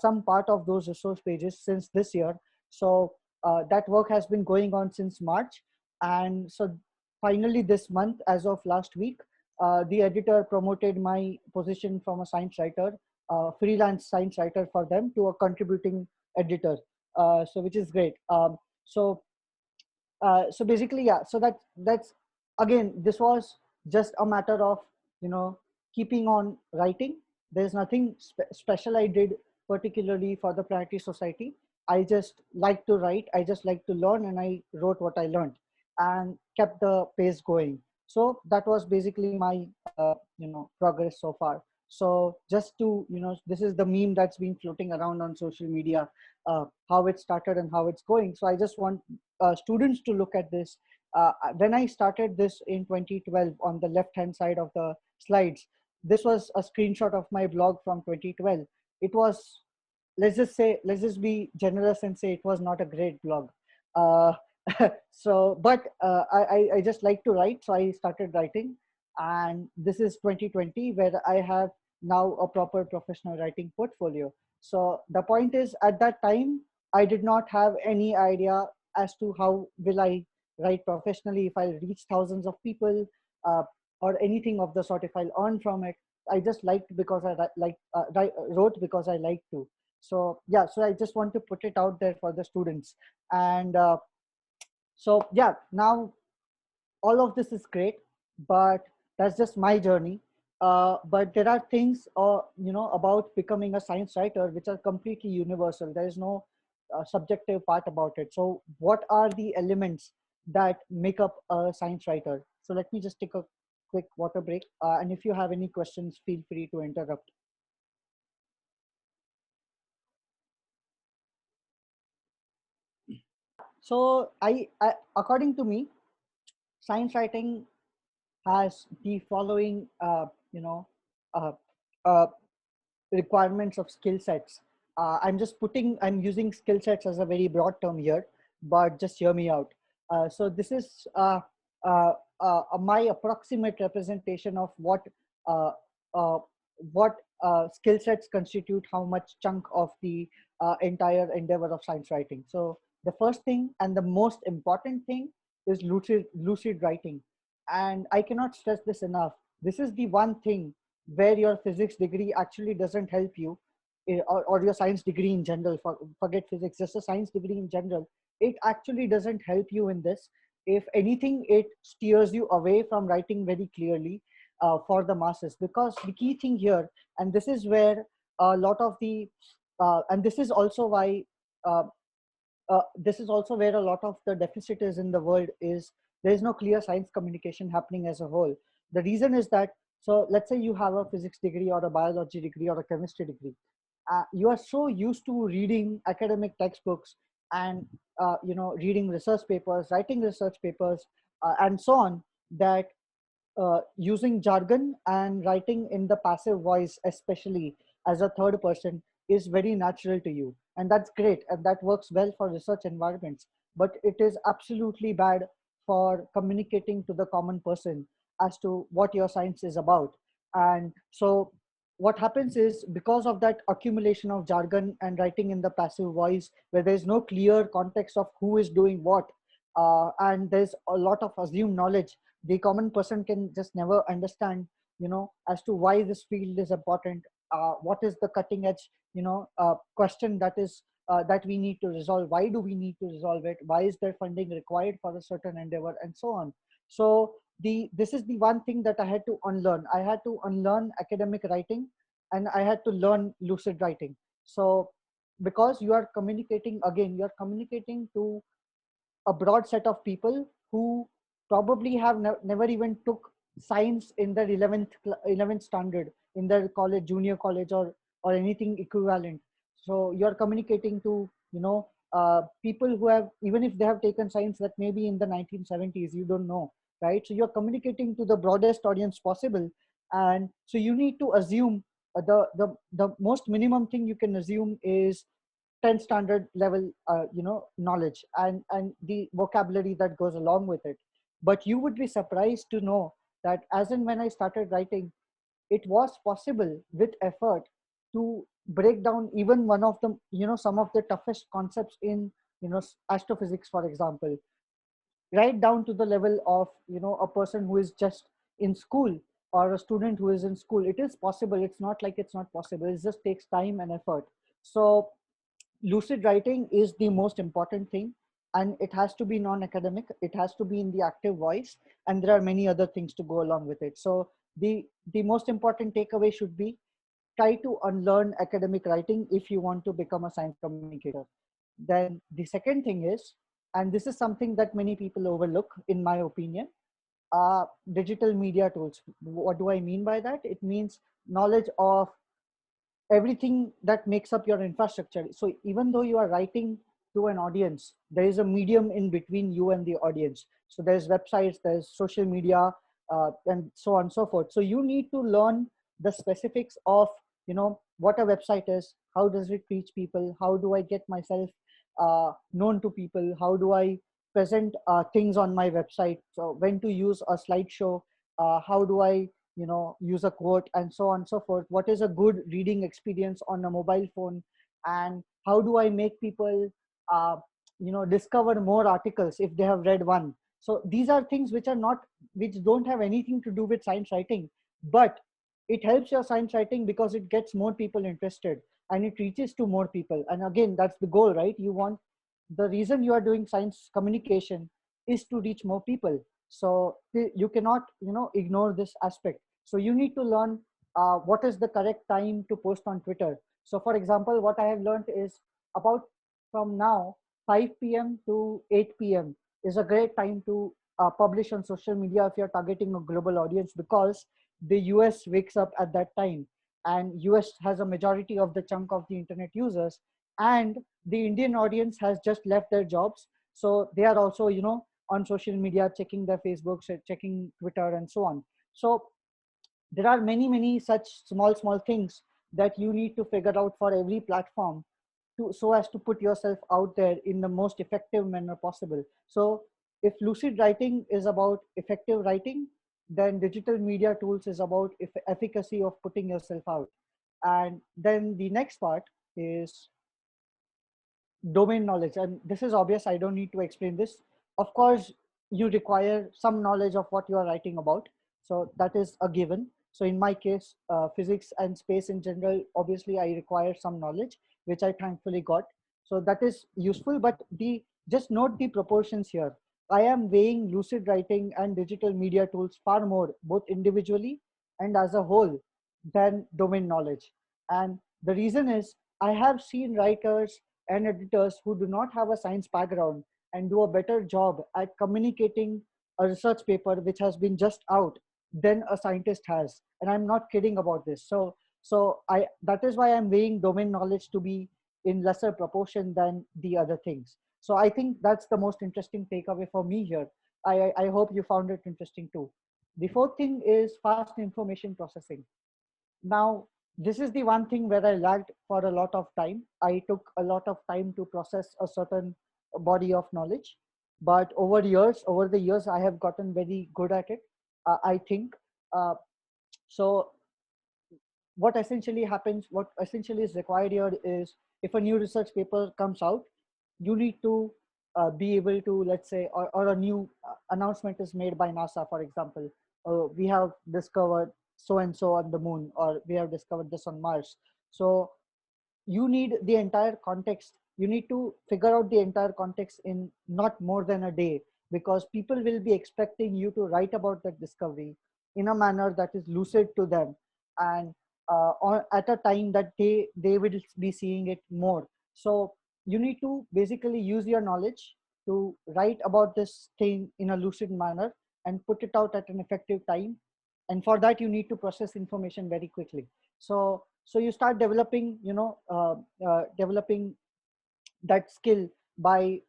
some part of those resource pages since this year. So that work has been going on since March. And so finally this month, as of last week, the editor promoted my position from a science writer, freelance science writer for them, to a contributing editor. So which is great. So basically, yeah, so that's again, this was just a matter of, keeping on writing. There's nothing special I did particularly for the Planetary Society. I just like to write, I just like to learn, and I wrote what I learned and kept the pace going. So that was basically my progress so far. So just to, this is the meme that's been floating around on social media, how it started and how it's going. So I just want students to look at this. When I started this in 2012, on the left hand side of the slides, this was a screenshot of my blog from 2012. It was, let's just be generous and say it was not a great blog. Uh, so, but I just like to write, so I started writing. And this is 2020, where I have now a proper professional writing portfolio. So the point is, at that time, I did not have any idea as to how will I write professionally, if I'll reach thousands of people, uh, or anything of the sort, if I'll earn from it. I just liked because wrote because I like to. So yeah, so I just want to put it out there for the students. And so yeah, now all of this is great, but that's just my journey. But there are things, about becoming a science writer which are completely universal. There is no subjective part about it. So what are the elements that make up a science writer? So let me just take a quick water break. And if you have any questions, feel free to interrupt. So according to me, science writing has the following, uh, uh, requirements of skill sets. I'm using skill sets as a very broad term here, but just hear me out. So this is uh, my approximate representation of uh, uh, what skill sets constitute how much chunk of the entire endeavor of science writing. So the first thing and the most important thing is lucid writing. And I cannot stress this enough. This is the one thing where your physics degree actually doesn't help you, or your science degree in general. Forget physics, just a science degree in general. It actually doesn't help you in this. If anything, it steers you away from writing very clearly for the masses. Because the key thing here, and this is where a lot of the, and uh, this is also where a lot of the deficit is in the world, is there is no clear science communication happening as a whole. The reason is that, so let's say you have a physics degree or a biology degree or a chemistry degree. You are so used to reading academic textbooks and reading research papers, writing research papers, and so on, that using jargon and writing in the passive voice, especially as a third person, is very natural to you. And that's great. And that works well for research environments. But it is absolutely bad for communicating to the common person as to what your science is about. And so what happens is, because of that accumulation of jargon and writing in the passive voice, where there's no clear context of who is doing what, and there's a lot of assumed knowledge, the common person can just never understand, as to why this field is important, what is the cutting edge, question that we need to resolve, why do we need to resolve it, why is there funding required for a certain endeavor, and so on. So this is the one thing that I had to unlearn. I had to unlearn academic writing, and I had to learn lucid writing. So because you are communicating, again, you're communicating to a broad set of people who probably have never even took science in their 11th standard in their college, junior college, or anything equivalent. So you're communicating to, people who have, even if they have taken science that maybe in the 1970s, you don't know, right? So you're communicating to the broadest audience possible. And so you need to assume the most minimum thing you can assume is 10 standard level knowledge and the vocabulary that goes along with it. But you would be surprised to know that as and when I started writing, it was possible with effort to break down even one of the, some of the toughest concepts in, astrophysics, for example, right down to the level of, a person who is just in school, or a student who is in school. It is possible. It's not like it's not possible. It just takes time and effort. So lucid writing is the most important thing, and it has to be non-academic. It has to be in the active voice, and there are many other things to go along with it. So the most important takeaway should be, try to unlearn academic writing if you want to become a science communicator. Then the second thing is, and this is something that many people overlook in my opinion, digital media tools. What do I mean by that? It means knowledge of everything that makes up your infrastructure. So even though you are writing to an audience, there is a medium in between you and the audience. So there's websites, there's social media, and so on and so forth. So you need to learn the specifics of, what a website is, how does it reach people, how do I get myself known to people, how do I present things on my website, so when to use a slideshow, how do I use a quote, and so on and so forth. What is a good reading experience on a mobile phone, and how do I make people uh, discover more articles if they have read one. So these are things which don't have anything to do with science writing, but it helps your science writing because it gets more people interested and it reaches to more people. And again, that's the goal, right? The reason you are doing science communication is to reach more people. So you cannot ignore this aspect. So you need to learn what is the correct time to post on Twitter. So for example, what I have learned is, about from now 5 p.m. to 8 p.m. is a great time to publish on social media if you're targeting a global audience, because the US wakes up at that time, and US has a majority of the chunk of the internet users, and the Indian audience has just left their jobs. So they are also, on social media, checking their Facebook, checking Twitter, and so on. So there are many such small things that you need to figure out for every platform, so as to put yourself out there in the most effective manner possible. So if lucid writing is about effective writing, then digital media tools is about efficacy of putting yourself out. And then the next part is domain knowledge. And this is obvious, I don't need to explain this. Of course, you require some knowledge of what you are writing about, so that is a given. So in my case, physics and space in general, obviously I require some knowledge, which I thankfully got. So that is useful, but just note the proportions here. I am weighing lucid writing and digital media tools far more, both individually and as a whole, than domain knowledge. And the reason is, I have seen writers and editors who do not have a science background and do a better job at communicating a research paper which has been just out than a scientist has. And I'm not kidding about this. So that is why I'm weighing domain knowledge to be in lesser proportion than the other things. So I think that's the most interesting takeaway for me here. I hope you found it interesting too. The fourth thing is fast information processing. Now, this is the one thing where I lagged for a lot of time. I took a lot of time to process a certain body of knowledge, but over the years, I have gotten very good at it. I think uh, so. What essentially is required here is, if a new research paper comes out, you need to be able to, let's say, or a new announcement is made by NASA, for example, we have discovered so and so on the moon, or we have discovered this on Mars. So you need the entire context. You need to figure out the entire context in not more than a day, because people will be expecting you to write about that discovery in a manner that is lucid to them, and or at a time that they will be seeing it more. So you need to basically use your knowledge to write about this thing in a lucid manner and put it out at an effective time. And for that, you need to process information very quickly. So you start developing developing that skill by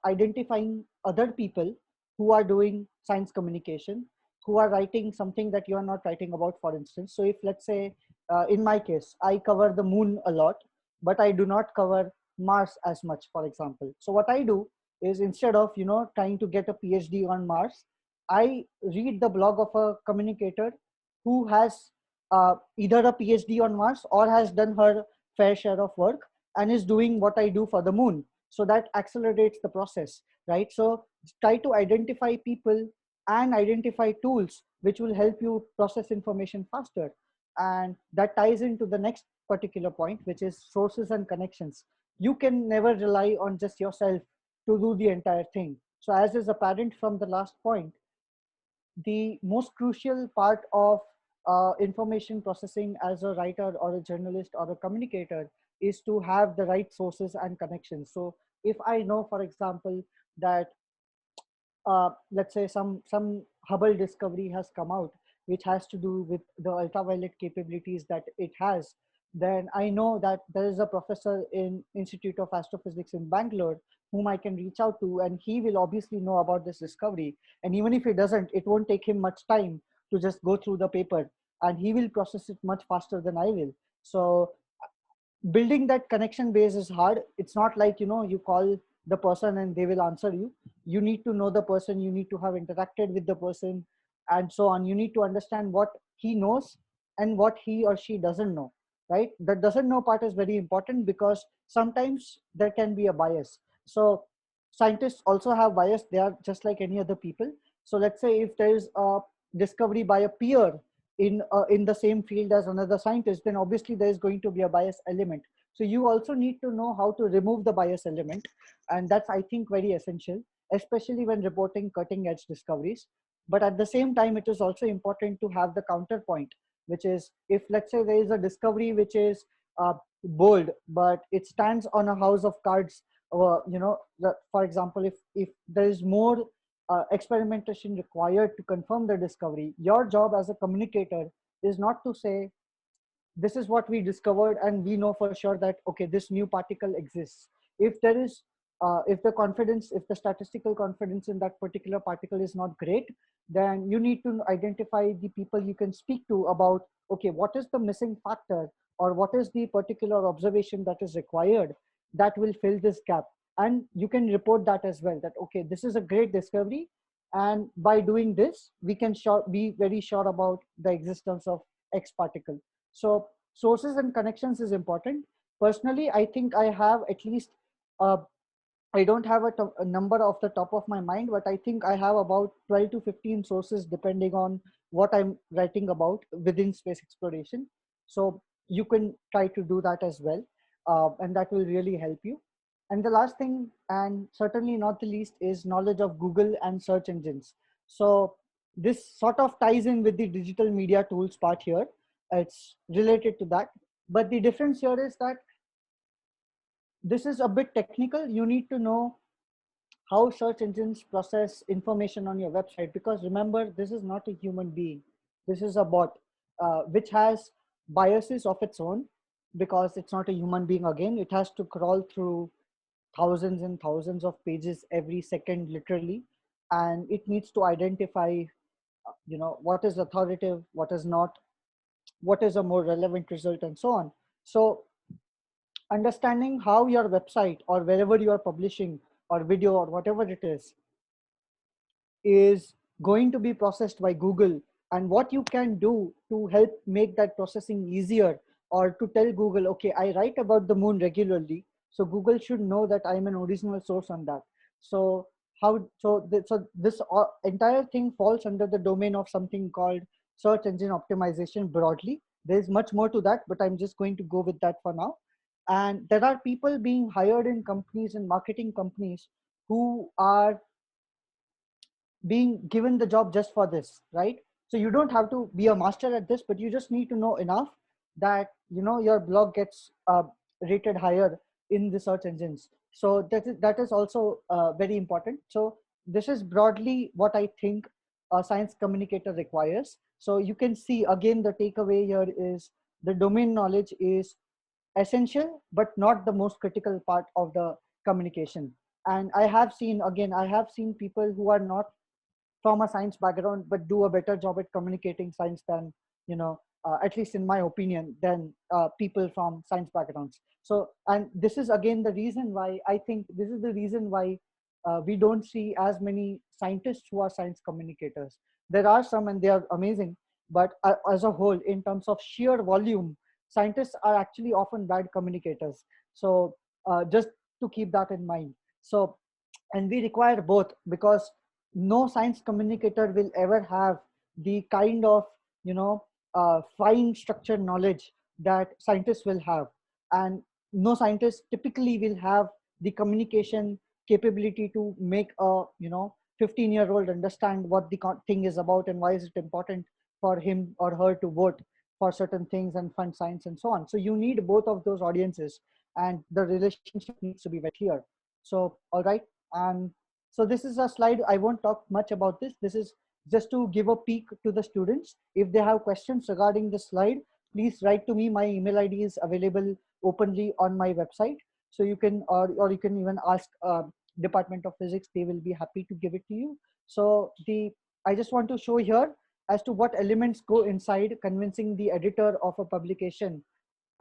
identifying other people who are doing science communication, who are writing something that you are not writing about, for instance. So if, let's say, in my case, I cover the moon a lot, but I do not cover Mars as much, for example. So what I do is, instead of, trying to get a PhD on Mars, I read the blog of a communicator who has either a PhD on Mars or has done her fair share of work and is doing what I do for the moon. So that accelerates the process, right? So try to identify people and identify tools which will help you process information faster. And that ties into the next particular point, which is sources and connections. You can never rely on just yourself to do the entire thing. So as is apparent from the last point, the most crucial part of information processing as a writer or a journalist or a communicator is to have the right sources and connections. So if I know, for example, that let's say some Hubble discovery has come out, which has to do with the ultraviolet capabilities that it has, then I know that there is a professor in Institute of Astrophysics in Bangalore whom I can reach out to, and he will obviously know about this discovery. And even if he doesn't, it won't take him much time to just go through the paper, and he will process it much faster than I will. So building that connection base is hard. It's not like, you call the person and they will answer you. You need to know the person, you need to have interacted with the person, and so on. You need to understand what he knows and what he or she doesn't know, right? The doesn't know part is very important, because sometimes there can be a bias. So scientists also have bias. They are just like any other people. So let's say if there is a discovery by a peer in the same field as another scientist, then obviously there is going to be a bias element. So you also need to know how to remove the bias element, and that's, I think, very essential, especially when reporting cutting edge discoveries. But at the same time, it is also important to have the counterpoint, which is, if, let's say, there is a discovery which is bold, but it stands on a house of cards, or, for example, if there is more experimentation required to confirm the discovery, your job as a communicator is not to say, this is what we discovered and we know for sure that, okay, this new particle exists. If there is if the statistical confidence in that particular particle is not great, then you need to identify the people you can speak to about, okay, what is the missing factor, or what is the particular observation that is required that will fill this gap. And you can report that as well, that, okay, this is a great discovery, and by doing this we can be very sure about the existence of X particle. So sources and connections is important. Personally, I think I have at least, uh, I don't have a number off the top of my mind, but I think I have about 12 to 15 sources depending on what I'm writing about within space exploration. So you can try to do that as well, and that will really help you. And the last thing, and certainly not the least, is knowledge of Google and search engines. So this sort of ties in with the digital media tools part here. It's related to that. But the difference here is that this is a bit technical. You need to know how search engines process information on your website, because remember, this is not a human being. This is a bot, which has biases of its own, because it's not a human being. Again, it has to crawl through thousands and thousands of pages every second, literally, and it needs to identify, what is authoritative, what is not, what is a more relevant result, and so on. So understanding how your website or wherever you are publishing, or video or whatever it is going to be processed by Google, and what you can do to help make that processing easier, or to tell Google, okay, I write about the moon regularly, so Google should know that I'm an original source on that. So this entire thing falls under the domain of something called search engine optimization broadly. There's much more to that, but I'm just going to go with that for now. And there are people being hired in companies and marketing companies who are being given the job just for this, right? So you don't have to be a master at this, but you just need to know enough that, your blog gets rated higher in the search engines. So that is also very important. So this is broadly what I think a science communicator requires. So you can see, again, the takeaway here is the domain knowledge is essential, but not the most critical part of the communication. And I have seen, again, I have seen people who are not from a science background but do a better job at communicating science than, at least in my opinion, than people from science backgrounds. So, and this is again the reason why I think this is the reason why we don't see as many scientists who are science communicators. There are some and they are amazing, but as a whole, in terms of sheer volume, scientists are actually often bad communicators. So just to keep that in mind. So, and we require both, because no science communicator will ever have the kind of, fine structured knowledge that scientists will have. And no scientist typically will have the communication capability to make a, 15-year-old understand what the thing is about and why is it important for him or her to vote for certain things and fund science and so on. So you need both of those audiences, and the relationship needs to be very clear. So, all right. And so this is a slide. I won't talk much about this. This is just to give a peek to the students. If they have questions regarding this slide, please write to me. My email ID is available openly on my website. So you can, or you can even ask Department of Physics. They will be happy to give it to you. So I just want to show here as to what elements go inside convincing the editor of a publication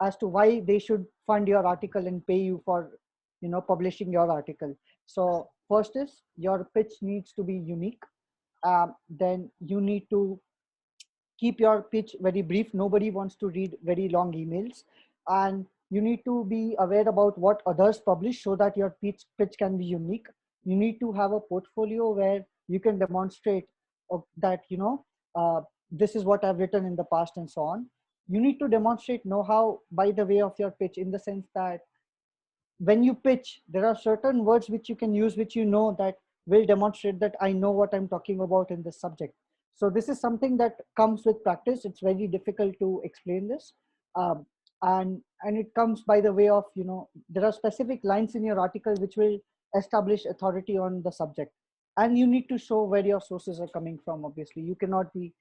as to why they should fund your article and pay you for, publishing your article. So first is your pitch needs to be unique. Then you need to keep your pitch very brief. Nobody wants to read very long emails. And you need to be aware about what others publish so that your pitch can be unique. You need to have a portfolio where you can demonstrate that, this is what I've written in the past and so on. You need to demonstrate know-how by the way of your pitch, in the sense that when you pitch, there are certain words which you can use, which that will demonstrate that I know what I'm talking about in this subject. So this is something that comes with practice. It's very difficult to explain this. Um, and it comes by the way of, there are specific lines in your article which will establish authority on the subject. And you need to show where your sources are coming from. Obviously, you cannot be,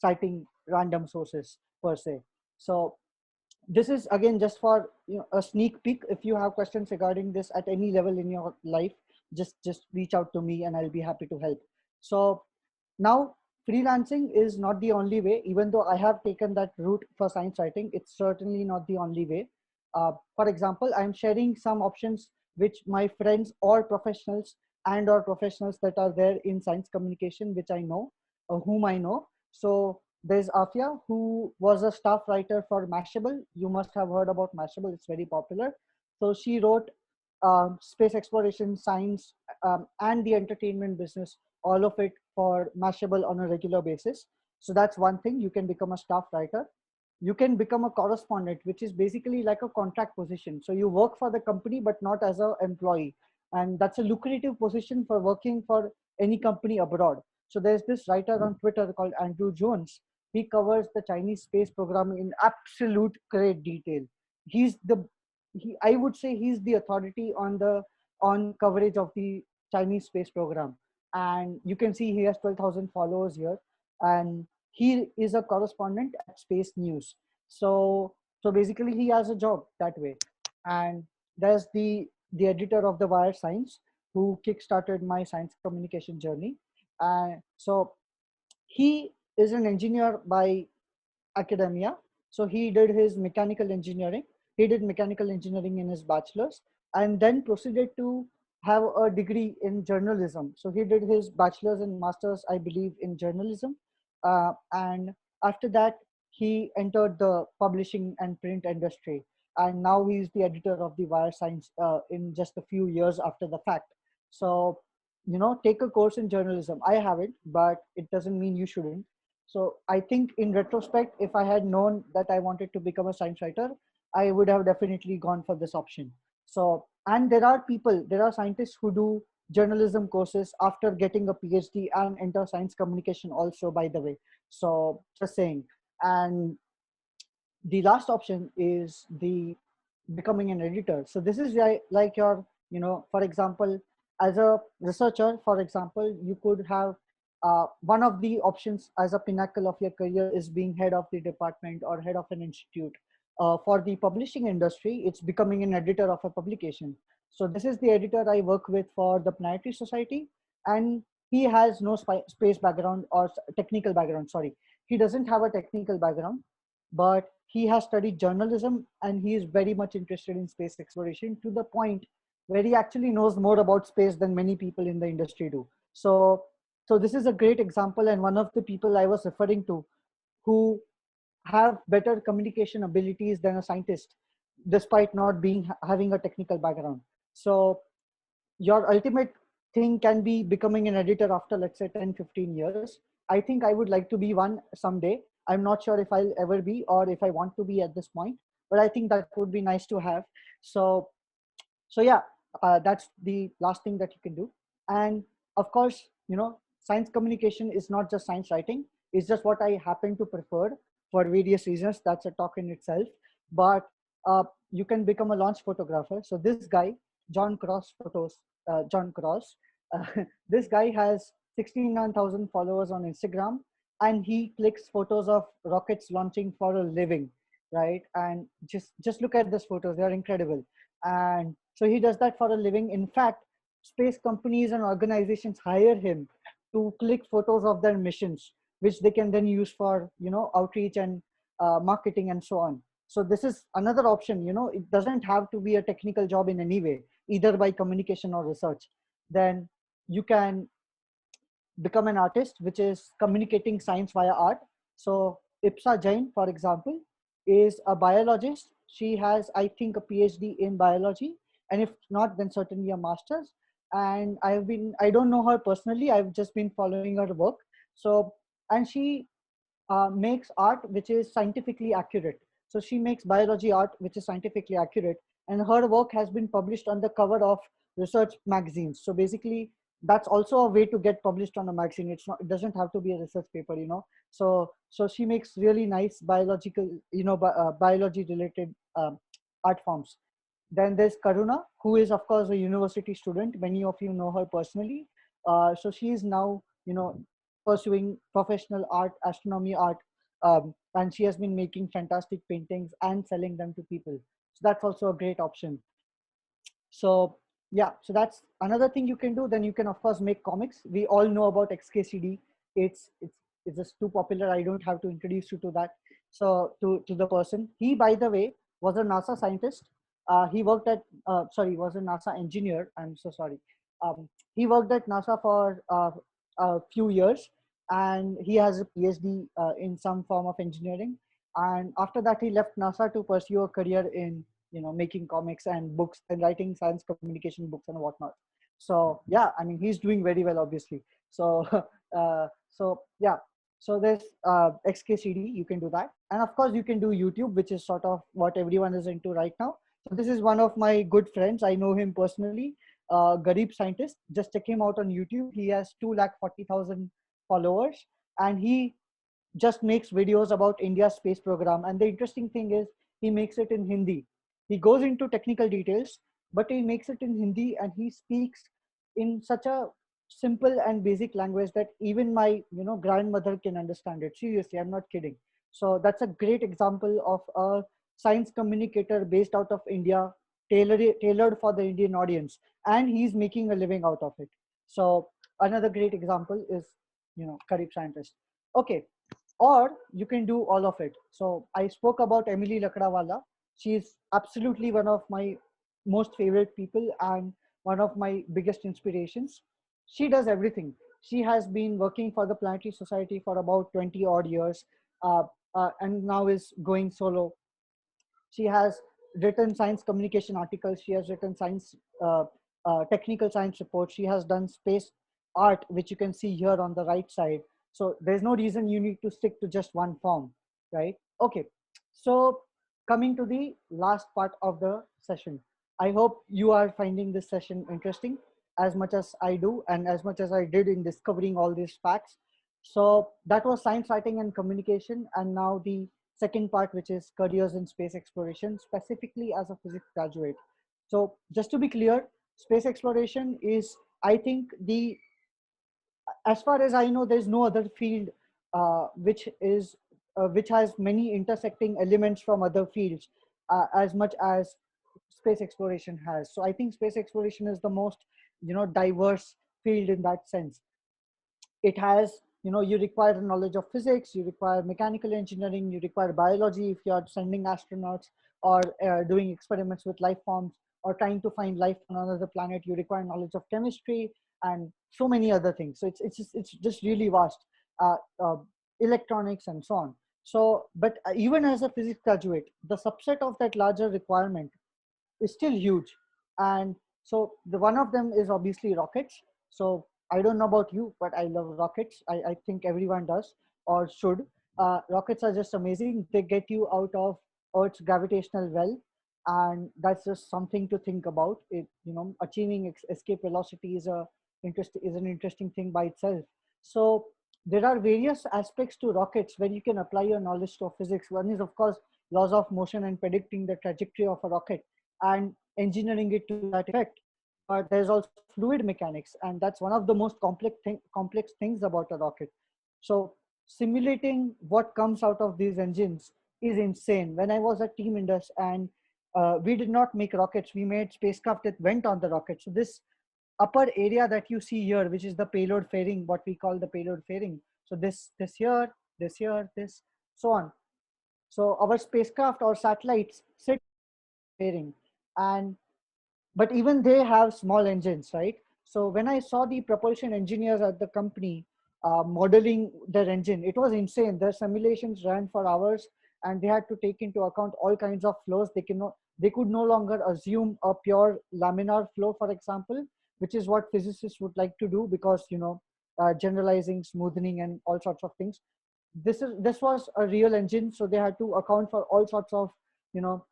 citing random sources per se. So this is again just for a sneak peek. If you have questions regarding this at any level in your life, just reach out to me and I'll be happy to help. So now, freelancing is not the only way. Even though I have taken that route for science writing, it's certainly not the only way. For example, I'm sharing some options which my friends or professionals that are there in science communication, which I know, whom I know. So there's Afia, who was a staff writer for Mashable. You must have heard about Mashable. It's very popular. So she wrote space exploration, science, and the entertainment business, all of it for Mashable on a regular basis. So that's one thing. You can become a staff writer. You can become a correspondent, which is basically like a contract position. So you work for the company, but not as an employee. And that's a lucrative position for working for any company abroad. So there's this writer on Twitter called Andrew Jones. He covers the Chinese space program in absolute great detail. He's the I would say he's the authority on coverage of the Chinese space program. And you can see he has 12,000 followers here, and he is a correspondent at Space News. So basically he has a job that way. And there's the editor of the Wire Science, who kickstarted my science communication journey. So he is an engineer by academia. So he did his mechanical engineering. He did mechanical engineering in his bachelor's, and then proceeded to have a degree in journalism. So he did his bachelor's and master's, I believe, in journalism. And after that, he entered the publishing and print industry. And now he's the editor of the Wire Science in just a few years after the fact. So, take a course in journalism. I haven't, but it doesn't mean you shouldn't. So I think in retrospect, if I had known that I wanted to become a science writer, I would have definitely gone for this option. So, and there are scientists who do journalism courses after getting a PhD and enter science communication also, by the way. So just saying. And the last option is the becoming an editor. So this is like your, for example, as a researcher, for example, you could have one of the options as a pinnacle of your career is being head of the department or head of an institute. For the publishing industry, it's becoming an editor of a publication. So this is the editor I work with for the Planetary Society, and he has no space background or technical background. Sorry, he doesn't have a technical background, but he has studied journalism and he is very much interested in space exploration to the point where he actually knows more about space than many people in the industry do. So this is a great example, and one of the people I was referring to who have better communication abilities than a scientist despite not being having a technical background. So your ultimate thing can be becoming an editor after, let's say, 10-15 years. I think I would like to be one someday. I'm not sure if I'll ever be or if I want to be at this point, but I think that would be nice to have. So yeah, that's the last thing that you can do. And of course, science communication is not just science writing. It's just what I happen to prefer for various reasons. That's a talk in itself. But you can become a launch photographer. So this guy, John Cross Photos, John Cross, this guy has 69,000 followers on Instagram, and he clicks photos of rockets launching for a living, right? And just look at these photos; they are incredible. And so he does that for a living. In fact, space companies and organizations hire him to click photos of their missions, which they can then use for outreach and marketing and so on. So this is another option. It doesn't have to be a technical job in any way, either by communication or research. Then you can become an artist, which is communicating science via art. So Ipsa Jain, for example, is a biologist. She has, I think, a PhD in biology, and if not, then certainly a master's. And I don't know her personally. I've just been following her work. So, and she makes art which is scientifically accurate. So she makes biology art which is scientifically accurate, and her work has been published on the cover of research magazines. So basically, that's also a way to get published on a magazine. It doesn't have to be a research paper. So she makes really nice biological, biology related art forms. Then there's Karuna, who is of course a university student. Many of you know her personally. So she is now, pursuing professional art, astronomy art, and she has been making fantastic paintings and selling them to people. So that's also a great option. So yeah, so that's another thing you can do. Then you can of course make comics. We all know about XKCD. It's just too popular. I don't have to introduce you to that. So to the person, he, by the way, was a NASA scientist. He worked at was a NASA engineer. I'm so sorry. He worked at NASA for a few years, and he has a PhD in some form of engineering. And after that, he left NASA to pursue a career in making comics and books and writing science communication books and whatnot. So yeah, I mean, he's doing very well, obviously. So so yeah, so there's XKCD, you can do that. And of course you can do YouTube, which is sort of what everyone is into right now. So this is one of my good friends. I know him personally, Garib Scientist. Just check him out on YouTube. He has 240,000 followers, and he just makes videos about India's space program. And the interesting thing is he makes it in Hindi. He goes into technical details, but he makes it in Hindi, and he speaks in such a simple and basic language that even my grandmother can understand it. Seriously, I'm not kidding. So that's a great example of a science communicator based out of India, tailored for the Indian audience, and he's making a living out of it. So another great example is Karib Scientist. Okay, or you can do all of it. So I spoke about Emily Lakdawala. She's absolutely one of my most favorite people and one of my biggest inspirations. She does everything. She has been working for the Planetary Society for about 20 odd years, uh, and now is going solo. She has written science communication articles. She has written science, technical science reports. She has done space art, which you can see here on the right side. So there's no reason you need to stick to just one form, right? Okay, so coming to the last part of the session. I hope you are finding this session interesting as much as I do and as much as I did in discovering all these facts. So that was science writing and communication, and now the second part, which is careers in space exploration, specifically as a physics graduate. So just to be clear, space exploration is, I think, as far as I know, there's no other field which has many intersecting elements from other fields as much as space exploration has. So I think space exploration is the most, diverse field in that sense. It has, you require knowledge of physics, you require mechanical engineering, you require biology if you are sending astronauts or doing experiments with life forms or trying to find life on another planet. You require knowledge of chemistry and so many other things. So it's just really vast. uh, uh, Electronics and so on. So but even as a physics graduate, the subset of that larger requirement is still huge. And so the one of them is obviously rockets. So I don't know about you, but I love rockets. I think everyone does or should. Rockets are just amazing. They get you out of Earth's gravitational well, and that's just something to think about. It, achieving escape velocity is an interesting thing by itself. So there are various aspects to rockets where you can apply your knowledge to physics. One is, of course, laws of motion and predicting the trajectory of a rocket and engineering it to that effect. But there's also fluid mechanics, and that's one of the most complex things about a rocket. So simulating what comes out of these engines is insane. When I was at Team Indus, and we did not make rockets, we made spacecraft that went on the rocket. So this upper area that you see here, which is the payload fairing, what we call the payload fairing. So this here, this, so on. So our spacecraft or satellites sit fairing, and but even they have small engines, right? So when I saw the propulsion engineers at the company modeling their engine, it was insane. Their simulations ran for hours, and they had to take into account all kinds of flows. They could no longer assume a pure laminar flow, for example, which is what physicists would like to do, because generalizing, smoothing, and all sorts of things. This was a real engine, so they had to account for all sorts of you know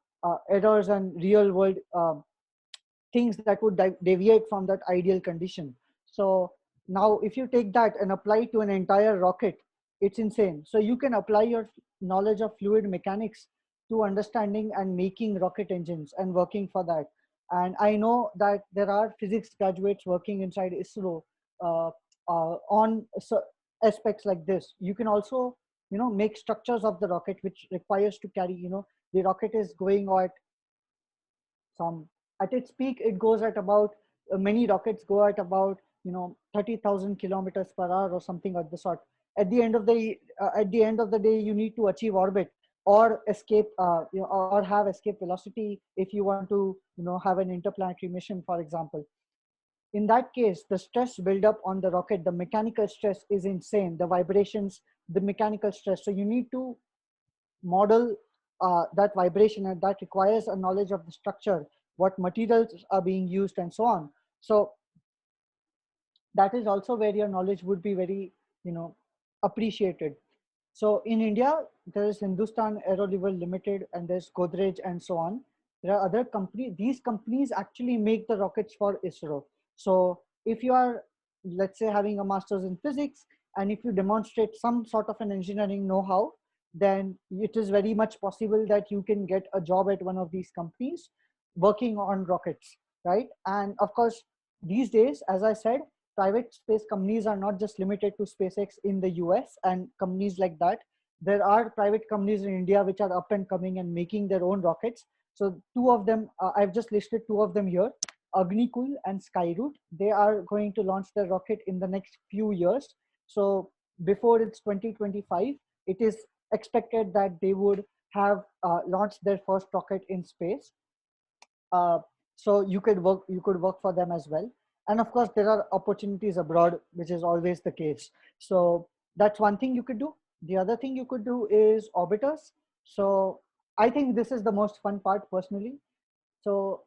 errors and real world things that would deviate from that ideal condition. So now if you take that and apply it to an entire rocket, it's insane. So you can apply your knowledge of fluid mechanics to understanding and making rocket engines and working for that. And I know that there are physics graduates working inside ISRO uh, on aspects like this. You can also make structures of the rocket, which requires to carry, the rocket is going at some, at its peak it goes at about many rockets go at about 30,000 kilometers per hour or something of the sort. At the end of the day, you need to achieve orbit or escape or have escape velocity if you want to have an interplanetary mission, for example. In that case, the stress buildup on the rocket, the mechanical stress is insane. The vibrations, the mechanical stress, so you need to model that vibration, and that requires a knowledge of the structure, what materials are being used, and so on. So that is also where your knowledge would be very appreciated. So in India, there is Hindustan Aerolevel Limited, and there's Godrej, and so on. There are other companies. These companies actually make the rockets for ISRO. So if you are, let's say, having a master's in physics, and if you demonstrate some sort of an engineering know-how, then it is very much possible that you can get a job at one of these companies working on rockets, right? And of course, these days, as I said, private space companies are not just limited to SpaceX in the US and companies like that. There are private companies in India which are up and coming and making their own rockets. So two of them, I've just listed two of them here, Agnikul and Skyroot. They are going to launch their rocket in the next few years. So before it's 2025, it is expected that they would have launched their first rocket in space. uh, so you could work for them as well. And of course there are opportunities abroad, which is always the case. So that's one thing you could do. The other thing you could do is orbiters. So I think this is the most fun part personally. So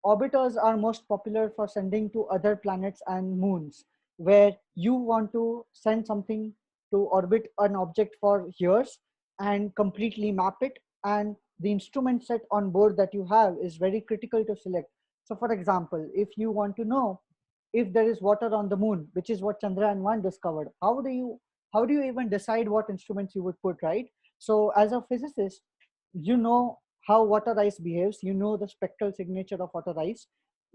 orbiters are most popular for sending to other planets and moons, where you want to send something to orbit an object for years and completely map it. And the instrument set on board that you have is very critical to select. So for example, if you want to know if there is water on the moon, which is what Chandrayaan-1 discovered, how do you even decide what instruments you would put, right? So as a physicist, you know how water ice behaves, you know the spectral signature of water ice,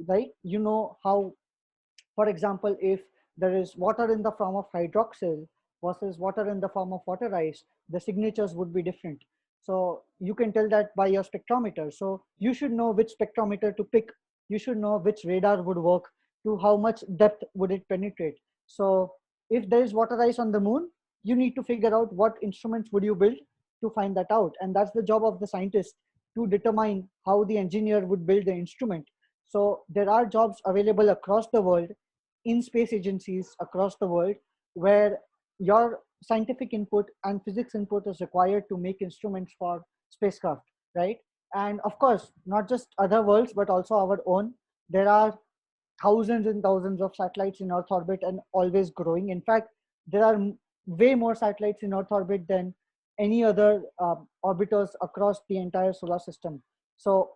right? You know how, for example, if there is water in the form of hydroxyl versus water in the form of water ice, the signatures would be different. So you can tell that by your spectrometer. So you should know which spectrometer to pick. You should know which radar would work, to how much depth would it penetrate. So if there is water ice on the moon, you need to figure out what instruments would you build to find that out. And that's the job of the scientist, to determine how the engineer would build the instrument. So there are jobs available across the world, in space agencies across the world, where your scientific input and physics input is required to make instruments for spacecraft, right? And of course, not just other worlds, but also our own. There are thousands and thousands of satellites in Earth orbit and always growing. In fact, there are way more satellites in Earth orbit than any other orbiters across the entire solar system. So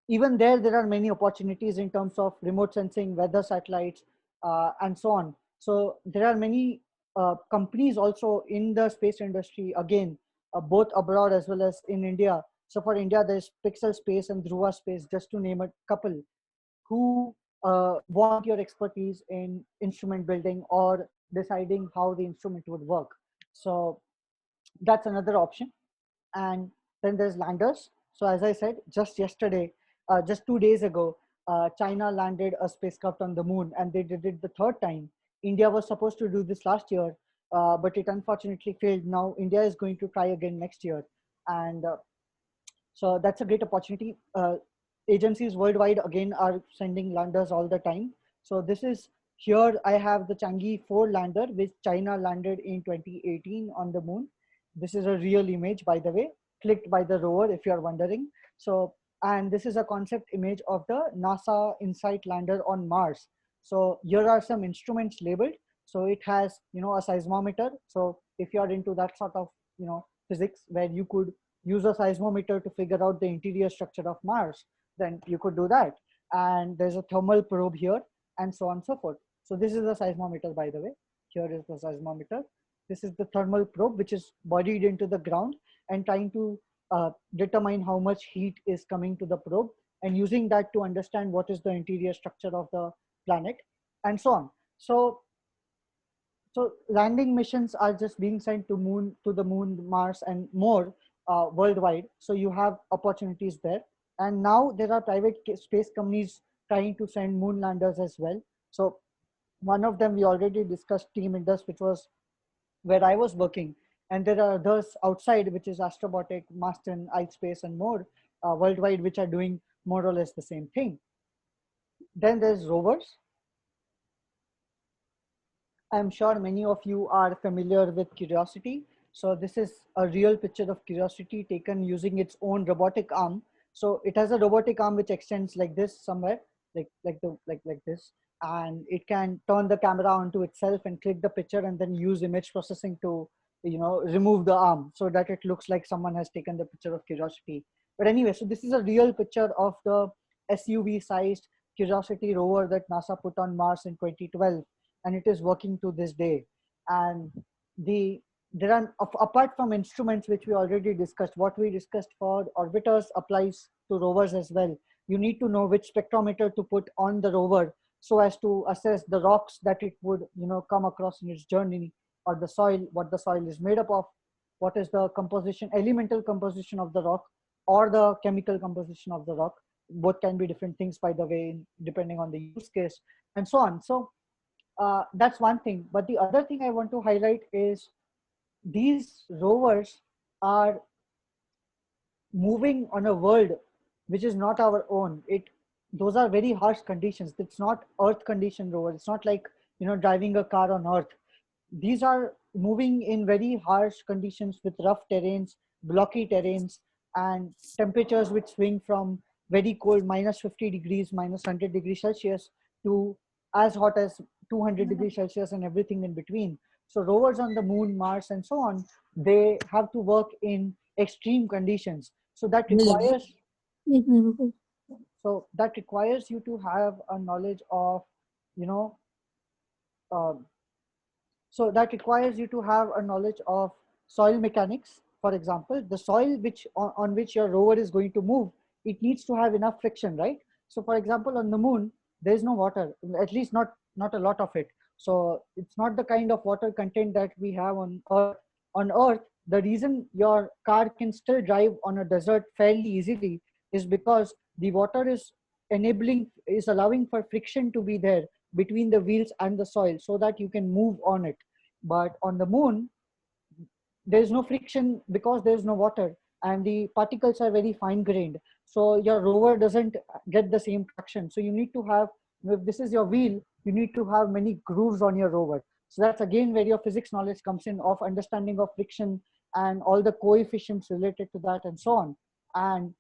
even there are many opportunities in terms of remote sensing, weather satellites, and so on. So there are many companies also in the space industry, again, both abroad as well as in India. So for India, there's Pixel Space and Dhruva Space, just to name a couple, who want your expertise in instrument building or deciding how the instrument would work. So that's another option. And then there's landers. So as I said, just yesterday, just 2 days ago, China landed a spacecraft on the moon, and they did it the third time. India was supposed to do this last year, but it unfortunately failed. Now India is going to try again next year. And so that's a great opportunity. Agencies worldwide again are sending landers all the time. So this is, here I have the Chang'e 4 lander, which China landed in 2018 on the moon. This is a real image, by the way, clicked by the rover, if you are wondering. So, and this is a concept image of the NASA InSight lander on Mars. So here are some instruments labeled. So it has, a seismometer. So if you are into that sort of, physics, where you could use a seismometer to figure out the interior structure of Mars, then you could do that. And there's a thermal probe here, and so on and so forth. So this is the seismometer, by the way. Here is the seismometer. This is the thermal probe, which is buried into the ground and trying to determine how much heat is coming to the probe, and using that to understand what is the interior structure of the planet, and so on. So landing missions are just being sent to the moon, Mars, and more worldwide. So you have opportunities there. And now there are private space companies trying to send moon landers as well. So one of them we already discussed, Team Indus, which was where I was working. And there are others outside, which is Astrobotic, Marston, iSpace, and more worldwide, which are doing more or less the same thing. Then there's rovers. I'm sure many of you are familiar with Curiosity. So this is a real picture of Curiosity taken using its own robotic arm. So it has a robotic arm which extends like this somewhere, like this, and it can turn the camera onto itself and click the picture, and then use image processing to, remove the arm so that it looks like someone has taken the picture of Curiosity. But anyway, so this is a real picture of the SUV-sized Curiosity rover that NASA put on Mars in 2012, and it is working to this day. And there are, apart from instruments which we already discussed, what we discussed for orbiters applies to rovers as well. You need to know which spectrometer to put on the rover so as to assess the rocks that it would, come across in its journey, or the soil, what the soil is made up of, what is the composition, elemental composition of the rock, or the chemical composition of the rock. Both can be different things, by the way, depending on the use case, and so on. So that's one thing. But the other thing I want to highlight is these rovers are moving on a world which is not our own. Those are very harsh conditions. It's not Earth condition rover. It's not like, driving a car on Earth. These are moving in very harsh conditions with rough terrains, blocky terrains, and temperatures which swing from very cold -50 degrees, -100 degrees Celsius, to as hot as 200 degrees Celsius, and everything in between. So rovers on the moon, Mars, and so on, they have to work in extreme conditions. So that requires you to have a knowledge of, you know, um, so that requires you to have a knowledge of soil mechanics. For example, the soil on which your rover is going to move, it needs to have enough friction, right? So for example, on the moon, there is no water, at least not a lot of it. So it's not the kind of water content that we have on Earth. On Earth, the reason your car can still drive on a desert fairly easily is because the water is allowing for friction to be there between the wheels and the soil so that you can move on it. But on the moon, there is no friction because there is no water, and the particles are very fine grained. So your rover doesn't get the same traction. So you need to have, if this is your wheel, you need to have many grooves on your rover. So that's again where your physics knowledge comes in, of understanding of friction and all the coefficients related to that and so on. And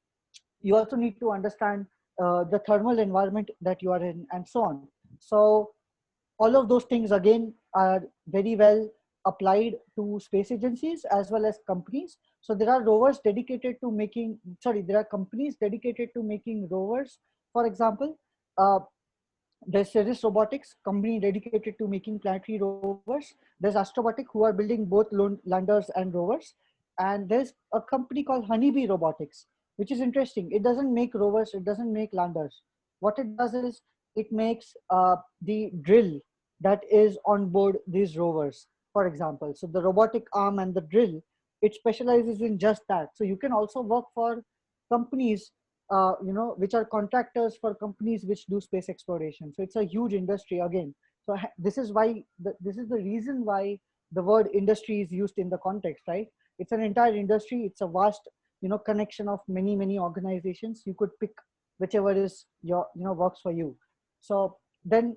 you also need to understand the thermal environment that you are in and so on. So all of those things again are very well applied to space agencies as well as companies. So there are rovers dedicated to making, sorry, there are companies dedicated to making rovers. For example, uh, there's Cirrus Robotics, company dedicated to making planetary rovers. There's Astrobotic, who are building both landers and rovers. And there's a company called Honeybee Robotics, which is interesting. It doesn't make rovers, it doesn't make landers. What it does is it makes the drill that is on board these rovers, for example. So the robotic arm and the drill, it specializes in just that. So you can also work for companies which are contractors for companies which do space exploration. So it's a huge industry again. So this is why this is the reason why the word industry is used in the context, right? It's an entire industry. It's a vast, connection of many organizations. You could pick whichever is your, works for you. So then,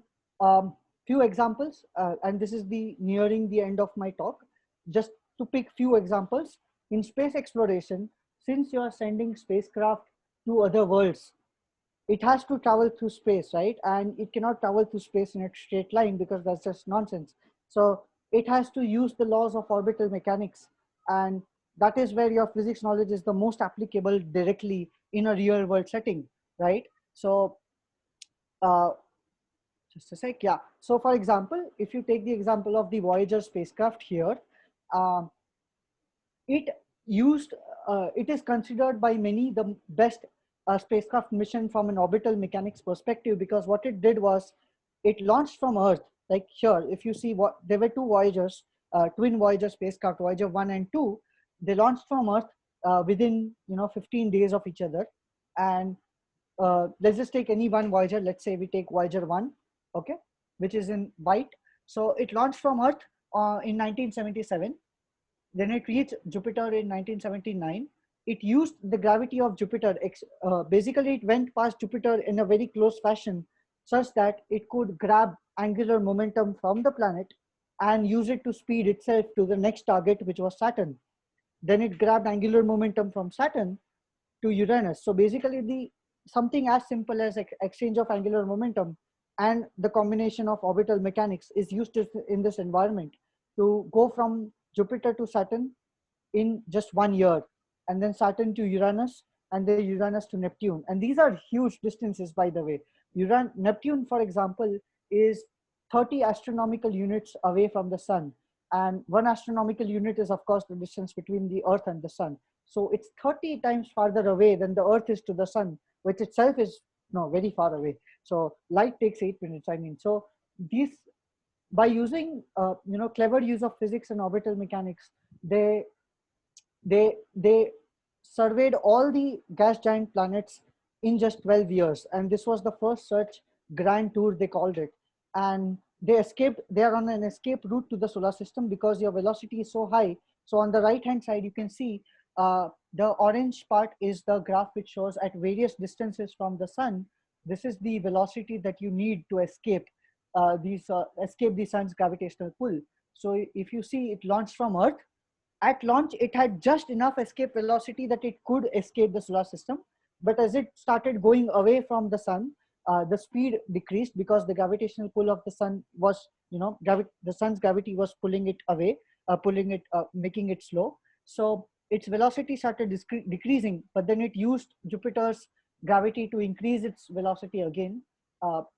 few examples, and this is the nearing the end of my talk. Just to pick few examples in space exploration, since you are sending spacecraft to other worlds, it has to travel through space, right? And it cannot travel through space in a straight line because that's just nonsense. So it has to use the laws of orbital mechanics. And that is where your physics knowledge is the most applicable directly in a real world setting, right? So uh, just a sec, yeah. So for example, if you take the example of the Voyager spacecraft here, um, it it is considered by many the best spacecraft mission from an orbital mechanics perspective, because what it did was it launched from Earth. Like here, if you see, what there were two Voyagers, twin Voyager spacecraft, Voyager 1 and 2. They launched from Earth within 15 days of each other. And let's just take any one Voyager. Let's say we take Voyager 1, okay, which is in white. So it launched from Earth in 1977. Then it reached Jupiter in 1979. It used the gravity of Jupiter. Basically, it went past Jupiter in a very close fashion, such that it could grab angular momentum from the planet and use it to speed itself to the next target, which was Saturn. Then it grabbed angular momentum from Saturn to Uranus. So basically, the something as simple as exchange of angular momentum and the combination of orbital mechanics is used in this environment to go from Jupiter to Saturn in just 1 year, and then Saturn to Uranus, and then Uranus to Neptune. And these are huge distances, by the way. Neptune, for example, is 30 astronomical units away from the sun. And 1 astronomical unit is, of course, the distance between the Earth and the sun. So it's 30 times farther away than the Earth is to the sun, which itself is very far away. So light takes 8 minutes. I mean, so these, by using clever use of physics and orbital mechanics, they surveyed all the gas giant planets in just 12 years. And this was the first such grand tour, they called it. And they are on an escape route to the solar system because your velocity is so high. So on the right hand side, you can see the orange part is the graph which shows at various distances from the sun. This is the velocity that you need to escape escape the sun's gravitational pull. So if you see, it launched from Earth. At launch, it had just enough escape velocity that it could escape the solar system. But as it started going away from the sun, the speed decreased because the gravitational pull of the sun was, the sun's gravity was pulling it away, making it slow. So its velocity started decreasing, but then it used Jupiter's gravity to increase its velocity again.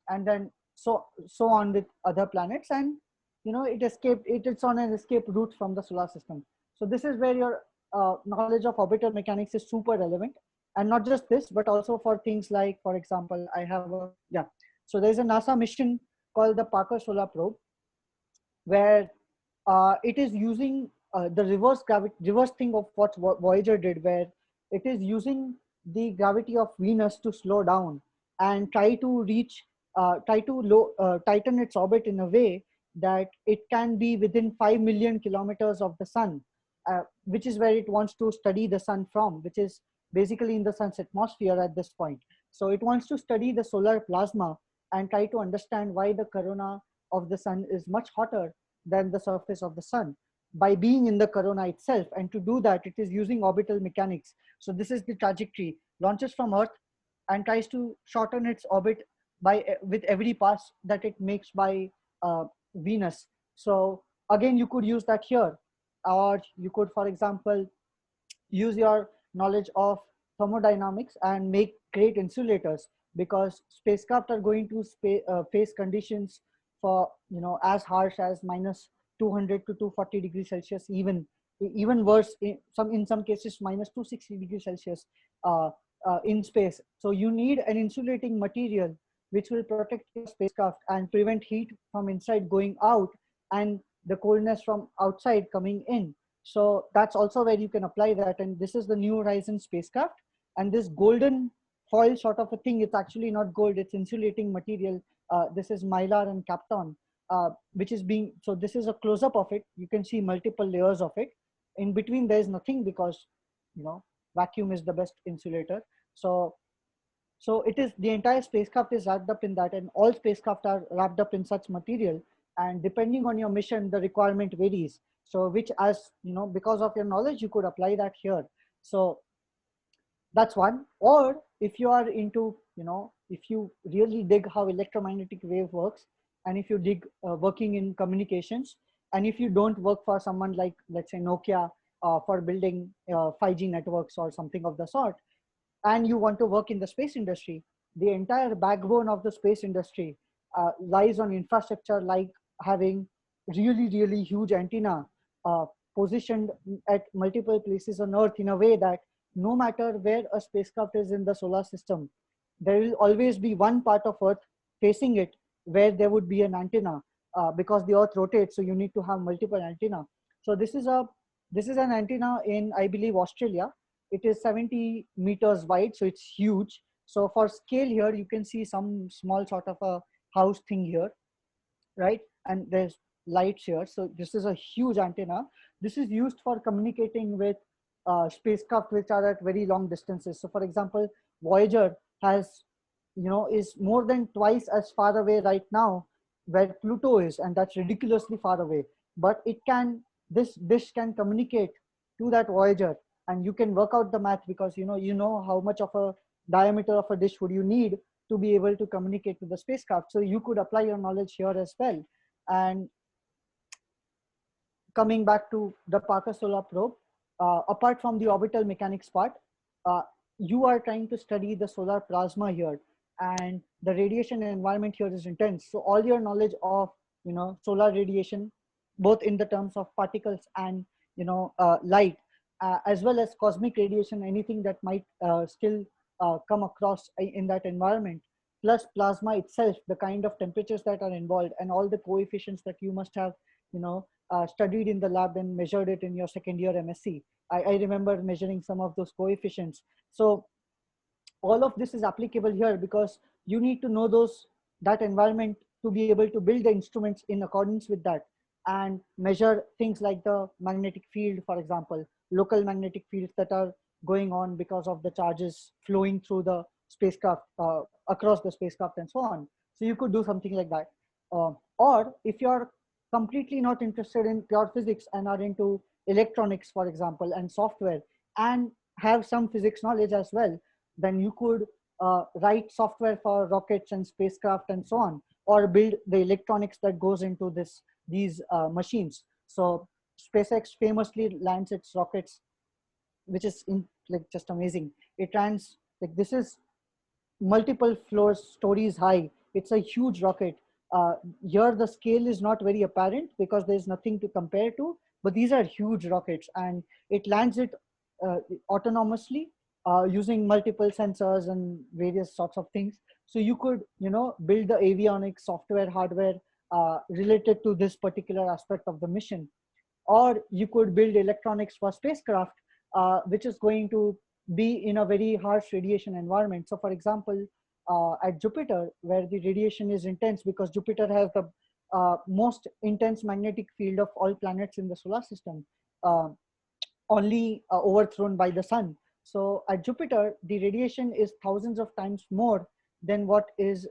And then so on with other planets. And, it's on an escape route from the solar system. So this is where your knowledge of orbital mechanics is super relevant. And not just this, but also for things like, for example, so there's a NASA mission called the Parker Solar Probe, where it is using the reverse thing of what Voyager did, where it is using the gravity of Venus to slow down and try to reach, tighten its orbit in a way that it can be within 5 million kilometers of the sun, which is where it wants to study the sun from, which is basically in the sun's atmosphere at this point. So it wants to study the solar plasma and try to understand why the corona of the sun is much hotter than the surface of the sun by being in the corona itself. And to do that, it is using orbital mechanics. So this is the trajectory: launches from Earth and tries to shorten its orbit by with every pass that it makes by Venus. So again, you could use that here, or you could, for example, use your knowledge of thermodynamics and make great insulators, because spacecraft are going to face conditions for, as harsh as minus 200 to 240 degrees Celsius, even worse in some cases minus 260 degrees Celsius uh, in space. So you need an insulating material which will protect your spacecraft and prevent heat from inside going out and the coldness from outside coming in. So that's also where you can apply that. And this is the New Horizons spacecraft. And this golden foil sort of a thing, it's actually not gold, it's insulating material. This is mylar and kapton, which is being, so this is a close-up of it. You can see multiple layers of it. In between, there is nothing, because, vacuum is the best insulator. So it is, the entire spacecraft is wrapped up in that, and all spacecraft are wrapped up in such material. And depending on your mission, the requirement varies. So which, as because of your knowledge, you could apply that here. So that's one. Or if you are into, if you really dig how electromagnetic wave works, and if you dig working in communications, and if you don't work for someone like, let's say, Nokia, for building 5G networks or something of the sort, and you want to work in the space industry, the entire backbone of the space industry lies on infrastructure like having really, really huge antenna uh, positioned at multiple places on Earth, in a way that no matter where a spacecraft is in the solar system, there will always be one part of Earth facing it where there would be an antenna, because the Earth rotates. So you need to have multiple antenna. So this is an antenna in, I believe, Australia. It is 70 meters wide, so it's huge. So for scale here, you can see some small sort of a house thing here, right? And there's lights here. So this is a huge antenna. This is used for communicating with spacecraft which are at very long distances. So for example, Voyager has, is more than twice as far away right now where Pluto is, and that's ridiculously far away. But this dish can communicate to that Voyager, and you can work out the math, because you know how much of a diameter of a dish would you need to be able to communicate with the spacecraft. So you could apply your knowledge here as well. And coming back to the Parker Solar Probe, apart from the orbital mechanics part, uh, you are trying to study the solar plasma here, and the radiation environment here is intense. So all your knowledge of, solar radiation, both in the terms of particles and, light, as well as cosmic radiation, anything that might still come across in that environment, plus plasma itself, the kind of temperatures that are involved, and all the coefficients that you must have, studied in the lab and measured it in your second year MSc. I remember measuring some of those coefficients. So all of this is applicable here, because you need to know that environment to be able to build the instruments in accordance with that, and measure things like the magnetic field, for example, local magnetic fields that are going on because of the charges flowing through the spacecraft, across the spacecraft, and so on. So you could do something like that. Or if you're completely not interested in pure physics and are into electronics, for example, and software, and have some physics knowledge as well, then you could write software for rockets and spacecraft and so on, or build the electronics that goes into these machines. So SpaceX famously lands its rockets, which is like just amazing. It runs, like, this is multiple stories high. It's a huge rocket. Here the scale is not very apparent because there's nothing to compare to, but these are huge rockets, and it lands it autonomously, using multiple sensors and various sorts of things. So you could, build the avionics, software, hardware related to this particular aspect of the mission. or you could build electronics for spacecraft, which is going to be in a very harsh radiation environment. So for example, at Jupiter, where the radiation is intense, because Jupiter has the most intense magnetic field of all planets in the solar system, uh, only overthrown by the sun. So at Jupiter, the radiation is thousands of times more than what is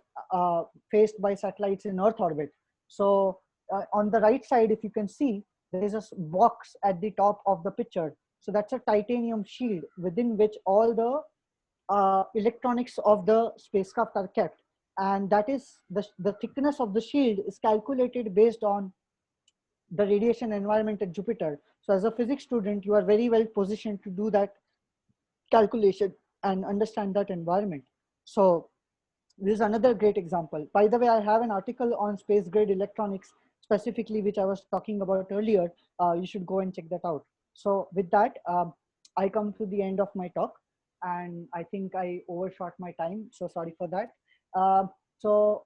faced by satellites in Earth orbit. So on the right side, if you can see, there is a box at the top of the picture. So that's a titanium shield within which all the electronics of the spacecraft are kept. And that is the thickness of the shield is calculated based on the radiation environment at Jupiter. So as a physics student, you are very well positioned to do that calculation and understand that environment. So this is another great example. By the way, I have an article on space grade electronics specifically, which I was talking about earlier. You should go and check that out. So with that, I come to the end of my talk, and I think I overshot my time. So sorry for that. So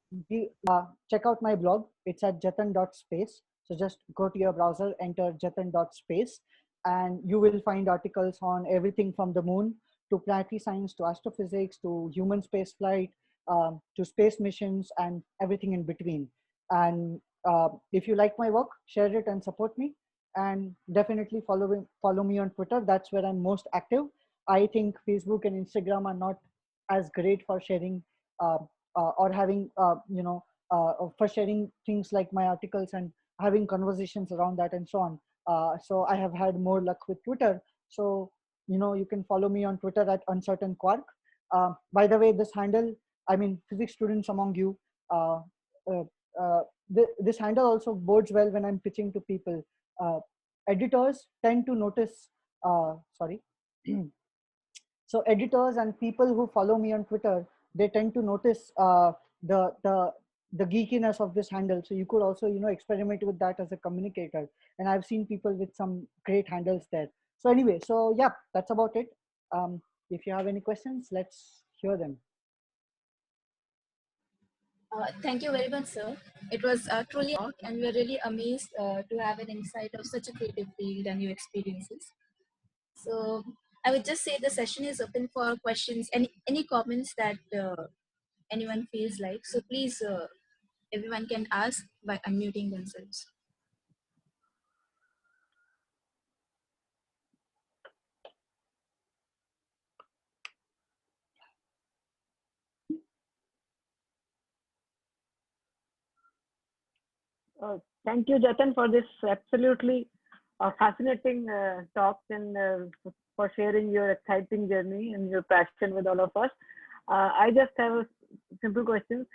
check out my blog. It's at jatan.space. So just go to your browser, enter jatan.space, and you will find articles on everything from the moon to planetary science to astrophysics to human space flight, to space missions and everything in between. And if you like my work, share it and support me. And definitely follow me on Twitter. That's where I'm most active. I think Facebook and Instagram are not as great for sharing uh, or having, for sharing things like my articles and having conversations around that and so on. So I have had more luck with Twitter. So, you can follow me on Twitter at Uncertain Quark. By the way, this handle, I mean, physics students among you, uh, uh, this handle also bodes well when I'm pitching to people. Uh, Editors tend to notice, sorry. So editors and people who follow me on Twitter, they tend to notice the, the, the geekiness of this handle. So you could also, experiment with that as a communicator. And I've seen people with some great handles there. So anyway, so yeah, that's about it. If you have any questions, let's hear them. Thank you very much, sir. It was truly talk, and we are really amazed to have an insight of such a creative field and your experiences. So I would just say the session is open for questions. Any comments that anyone feels like. So please, everyone can ask by unmuting themselves. Thank you, Jatan, for this absolutely fascinating talk and for sharing your exciting journey and your passion with all of us. I just have a simple question.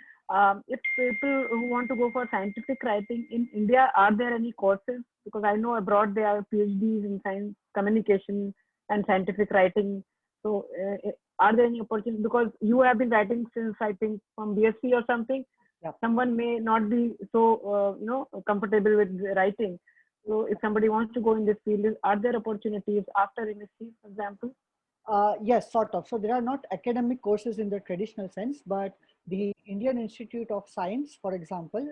If people who want to go for scientific writing in India, are there any courses? Because I know abroad there are PhDs in science communication and scientific writing. So are there any opportunities? Because you have been writing since I think from BSc or something. Yeah. Someone may not be so comfortable with writing. So if somebody wants to go in this field, are there opportunities after MSc, for example? Yes, sort of. So there are not academic courses in the traditional sense, but the Indian Institute of Science, for example,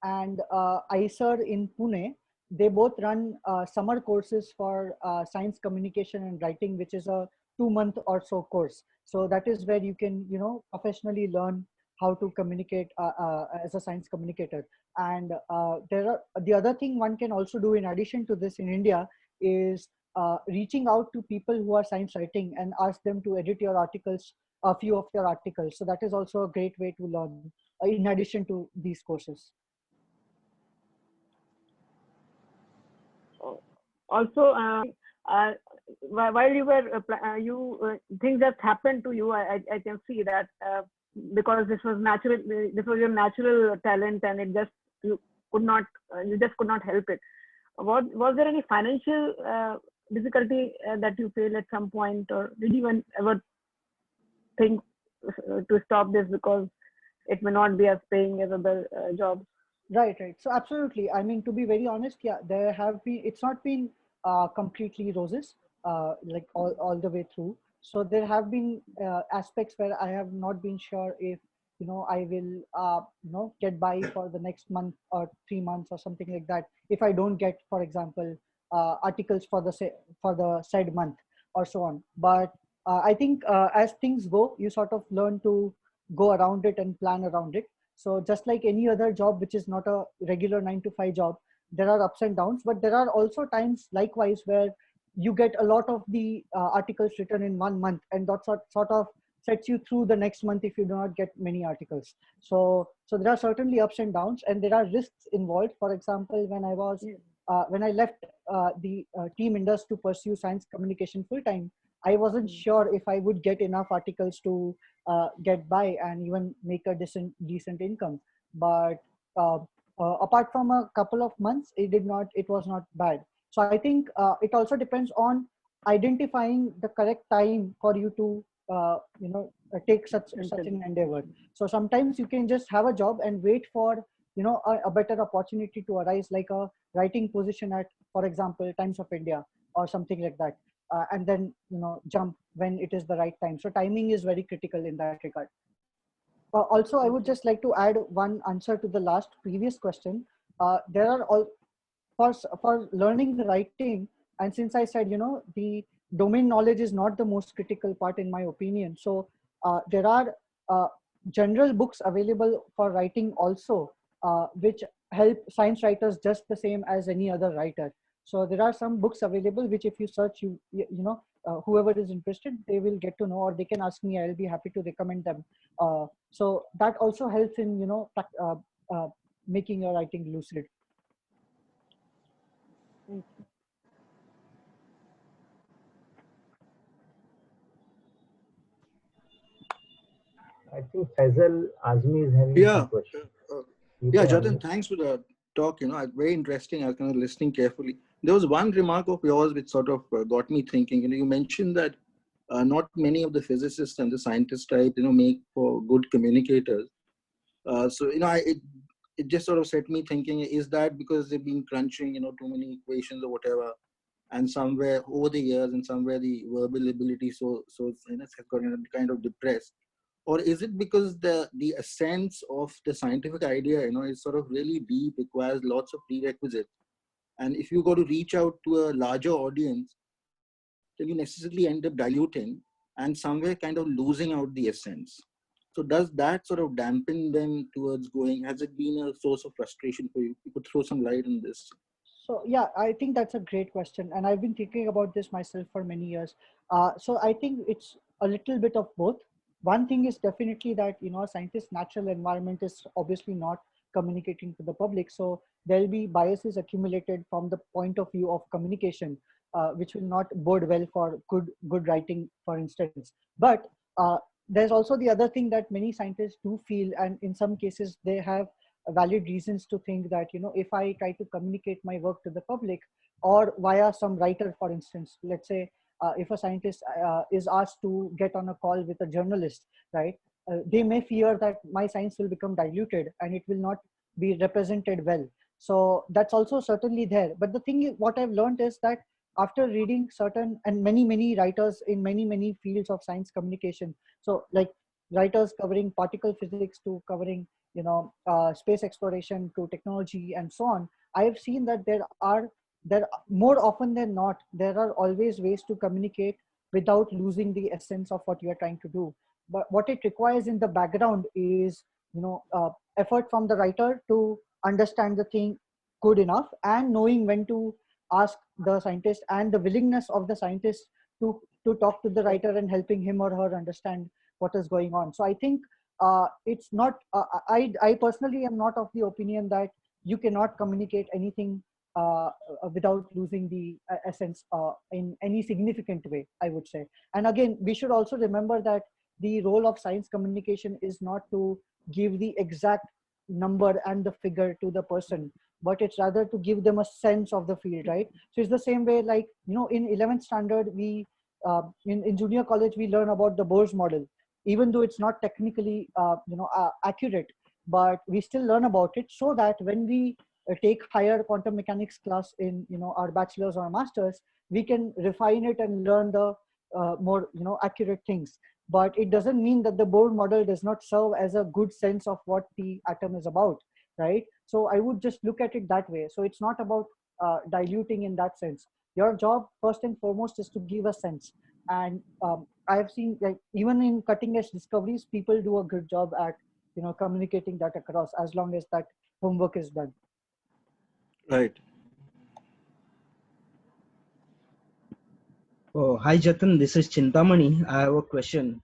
and ISER in Pune, they both run summer courses for science communication and writing, which is a 2-month or so course. So that is where you can, professionally learn how to communicate as a science communicator. And the other thing one can also do in addition to this in India is reaching out to people who are science writing and ask them to edit your articles, a few of your articles. So that is also a great way to learn in addition to these courses. Also, while you were things that happened to you, I can see that because this was natural, this was your natural talent, and it just you just could not help it. Was there any financial difficulty that you feel at some point, or did you even ever think to stop this because it may not be as paying as other jobs? Right. So absolutely. I mean, to be very honest, yeah, there have been, it's not been completely roses, like all the way through. So there have been aspects where I have not been sure if, I will, get by for the next month or 3 months or something like that. If I don't get, for example, articles for the said month or so on. But I think as things go, you sort of learn to go around it and plan around it. So just like any other job, which is not a regular 9 to 5 job, there are ups and downs, but there are also times likewise where you get a lot of the articles written in 1 month, and that sort of sets you through the next month if you do not get many articles. So there are certainly ups and downs, and there are risks involved. For example, when I left the team Indus to pursue science communication full time, I wasn't sure if I would get enough articles to get by and even make a decent income. But apart from a couple of months, it was not bad. So I think it also depends on identifying the correct time for you to take such an endeavor. So sometimes you can just have a job and wait for a better opportunity to arise, like a writing position at, for example, Times of India or something like that, and then jump when it is the right time. So timing is very critical in that regard. Also, I would just like to add one answer to the last previous question. There are all for learning the writing, and since I said the domain knowledge is not the most critical part in my opinion. So there are general books available for writing also, which help science writers just the same as any other writer. So there are some books available which if you search, whoever is interested, they will get to know, or they can ask me. I'll be happy to recommend them. So that also helps in making your writing lucid. I think Faisal Azmi is having some questions. Jatin, thanks for the talk. Very interesting. I was kind of listening carefully. There was one remark of yours which sort of got me thinking. You mentioned that not many of the physicists and the scientists type, make for good communicators. It just sort of set me thinking: is that because they've been crunching, too many equations or whatever, and somewhere over the years, and somewhere the verbal ability has gotten kind of depressed? Or is it because the essence of the scientific idea, is sort of really deep, requires lots of prerequisites, and if you go to reach out to a larger audience, then you necessarily end up diluting and somewhere kind of losing out the essence. So does that sort of dampen them towards going? Has it been a source of frustration for you? You could throw some light on this. So yeah, I think that's a great question, and I've been thinking about this myself for many years. So I think it's a little bit of both. One thing is definitely that a scientist's natural environment is obviously not communicating to the public, so there'll be biases accumulated from the point of view of communication, which will not bode well for good writing, for instance. But there's also the other thing that many scientists do feel, and in some cases they have valid reasons to think that if I try to communicate my work to the public or via some writer, for instance, let's say if a scientist is asked to get on a call with a journalist, right, they may fear that my science will become diluted and it will not be represented well. So that's also certainly there. But the thing is, what I've learned is that after reading certain and many writers in many fields of science communication, so like writers covering particle physics to covering space exploration to technology and so on, I have seen that there more often than not, there are always ways to communicate without losing the essence of what you are trying to do. But what it requires in the background is effort from the writer to understand the thing good enough, and knowing when to ask the scientist, and the willingness of the scientist to talk to the writer and helping him or her understand what is going on. So I think it's not, I personally am not of the opinion that you cannot communicate anything without losing the essence in any significant way, I would say. And again, we should also remember that the role of science communication is not to give the exact number and the figure to the person, but it's rather to give them a sense of the field, right? So it's the same way, like, in 11th standard, we, in junior college, we learn about the Bohr's model, even though it's not technically, accurate, but we still learn about it so that when we take higher quantum mechanics class in, our bachelor's or master's, we can refine it and learn the more, accurate things. But it doesn't mean that the Bohr model does not serve as a good sense of what the atom is about, right? So I would just look at it that way. So it's not about diluting in that sense. Your job first and foremost is to give a sense. And I have seen, like, even in cutting edge discoveries, people do a good job at communicating that across, as long as that homework is done. Right. Oh, hi Jatan, this is Chintamani. I have a question.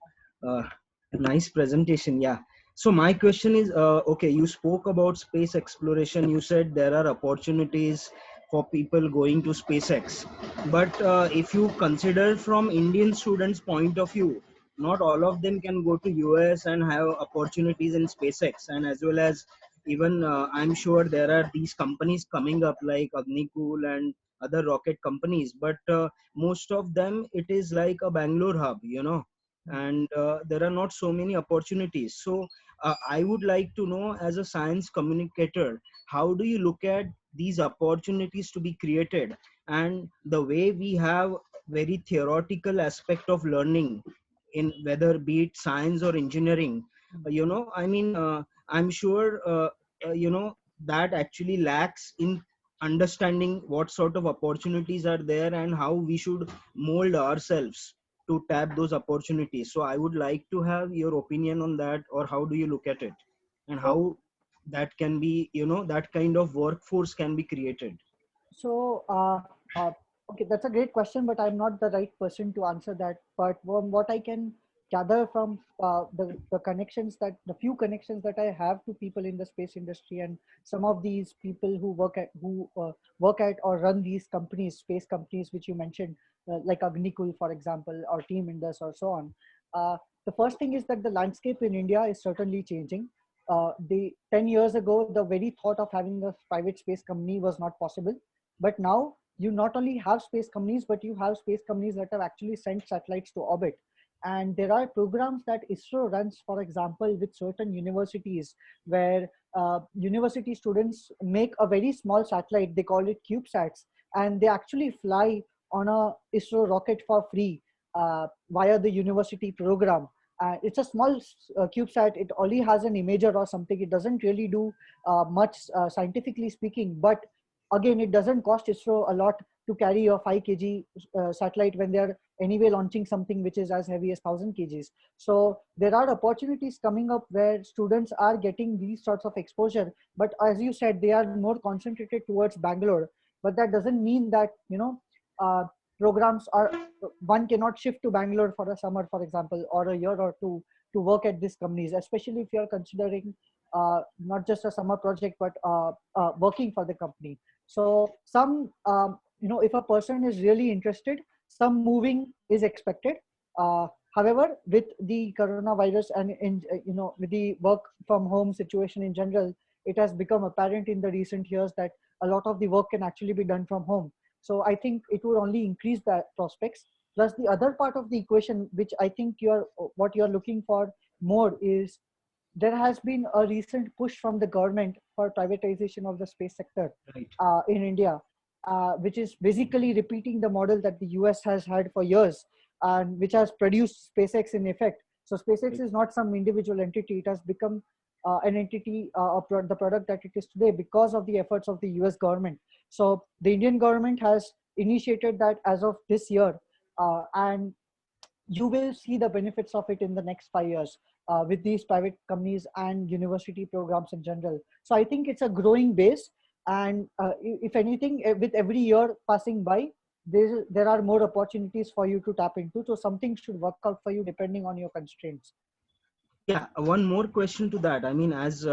Nice presentation. Yeah. So my question is, okay, you spoke about space exploration. You said there are opportunities for people going to SpaceX. But if you consider from Indian students' point of view, not all of them can go to US and have opportunities in SpaceX. And as well as even I'm sure there are these companies coming up like Agnikul and other rocket companies. But most of them, it is like a Bangalore hub, and there are not so many opportunities. So I would like to know, as a science communicator, how do you look at these opportunities to be created? And the way we have very theoretical aspect of learning, in whether be it science or engineering, I'm sure that actually lacks in understanding what sort of opportunities are there and how we should mold ourselves to tap those opportunities. So I would like to have your opinion on that, or how do you look at it, and how that can be, that kind of workforce can be created. So, okay, that's a great question, but I'm not the right person to answer that. But what I can gather from the connections, that the few connections that I have to people in the space industry, and some of these people who work at or run these companies, space companies, which you mentioned, like Agnikul, for example, or Team Indus, or so on. The first thing is that the landscape in India is certainly changing. The 10 years ago, the very thought of having a private space company was not possible. But now you not only have space companies, but you have space companies that have actually sent satellites to orbit. And there are programs that ISRO runs, for example, with certain universities, where university students make a very small satellite, they call it CubeSats, and they actually fly on a ISRO rocket for free via the university program. It's a small CubeSat. It only has an imager or something. It doesn't really do much scientifically speaking, but again, it doesn't cost ISRO a lot to carry a 5 kg satellite when they're anyway launching something which is as heavy as 1000 kgs. So there are opportunities coming up where students are getting these sorts of exposure. But as you said, they are more concentrated towards Bangalore. But that doesn't mean that, programs are, one cannot shift to Bangalore for a summer, for example, or a year or two to work at these companies, especially if you're considering not just a summer project, but working for the company. So some, if a person is really interested, some moving is expected. However, with the coronavirus and with the work from home situation in general, it has become apparent in the recent years that a lot of the work can actually be done from home. So I think it would only increase the prospects. Plus the other part of the equation, which I think what you're looking for more, is there has been a recent push from the government for privatization of the space sector in India, which is basically repeating the model that the US has had for years, and which has produced SpaceX in effect. So SpaceX is not some individual entity. It has become an entity of the product that it is today because of the efforts of the US government. So the Indian government has initiated that as of this year, and you will see the benefits of it in the next 5 years with these private companies and university programs in general. So I think it's a growing base, and if anything, with every year passing by, there are more opportunities for you to tap into. So something should work out for you depending on your constraints. Yeah, one more question to that. I mean, as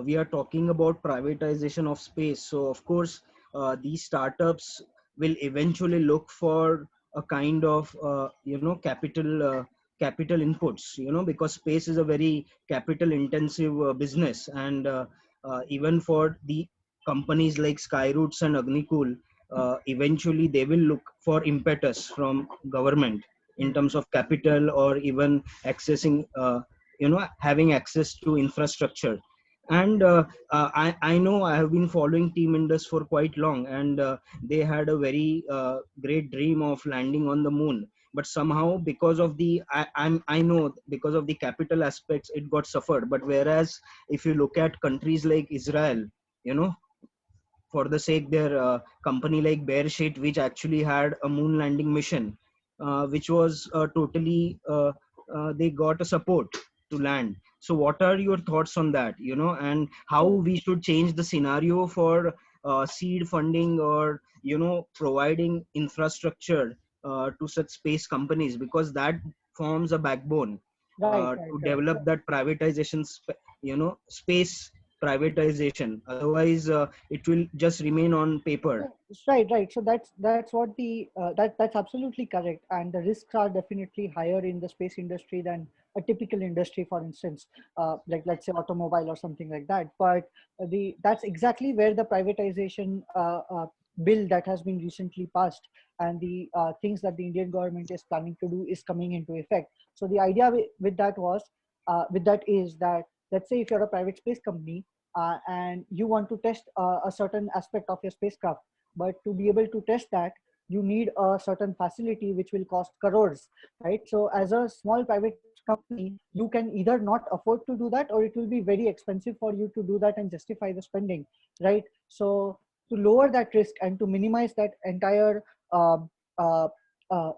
we are talking about privatization of space, so of course, these startups will eventually look for a kind of, capital inputs, because space is a very capital intensive business. And even for the companies like Skyroots and Agnikul, eventually they will look for impetus from government in terms of capital, or even accessing having access to infrastructure. And I know I have been following Team Indus for quite long, and they had a very great dream of landing on the moon. But somehow, because of the I know because of the capital aspects, it got suffered. But whereas if you look at countries like Israel, for the sake their company like Bearsheet, which actually had a moon landing mission, which was totally they got a support to land. So what are your thoughts on that, and how we should change the scenario for seed funding or providing infrastructure to such space companies, because that forms a backbone to develop that privatization space privatization. Otherwise it will just remain on paper. Right. So that's what the that's absolutely correct, and the risks are definitely higher in the space industry than a typical industry, for instance, like let's say automobile or something like that. But that's exactly where the privatization bill that has been recently passed and the things that the Indian government is planning to do is coming into effect. So the idea with that was with that is that, let's say if you're a private space company and you want to test a certain aspect of your spacecraft, but to be able to test that, you need a certain facility which will cost crores, right? So as a small private company, you can either not afford to do that, or it will be very expensive for you to do that and justify the spending, right? So to lower that risk and to minimize that entire uh,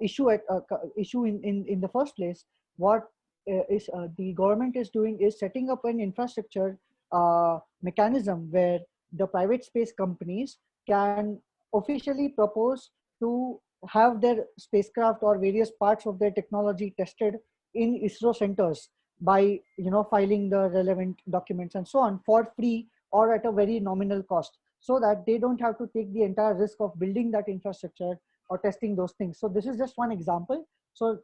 issue in the first place, what is the government is doing is setting up an infrastructure mechanism where the private space companies can officially propose to have their spacecraft or various parts of their technology tested in ISRO centers by filing the relevant documents and so on for free or at a very nominal cost, so that they don't have to take the entire risk of building that infrastructure or testing those things. So this is just one example. So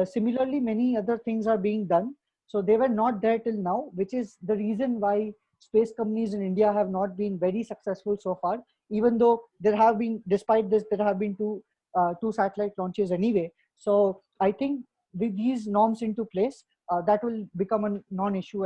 similarly, many other things are being done. So they were not there till now, which is the reason why space companies in India have not been very successful so far, even though there have been, despite this, there have been two satellite launches anyway. So I think with these norms into place, that will become a non-issue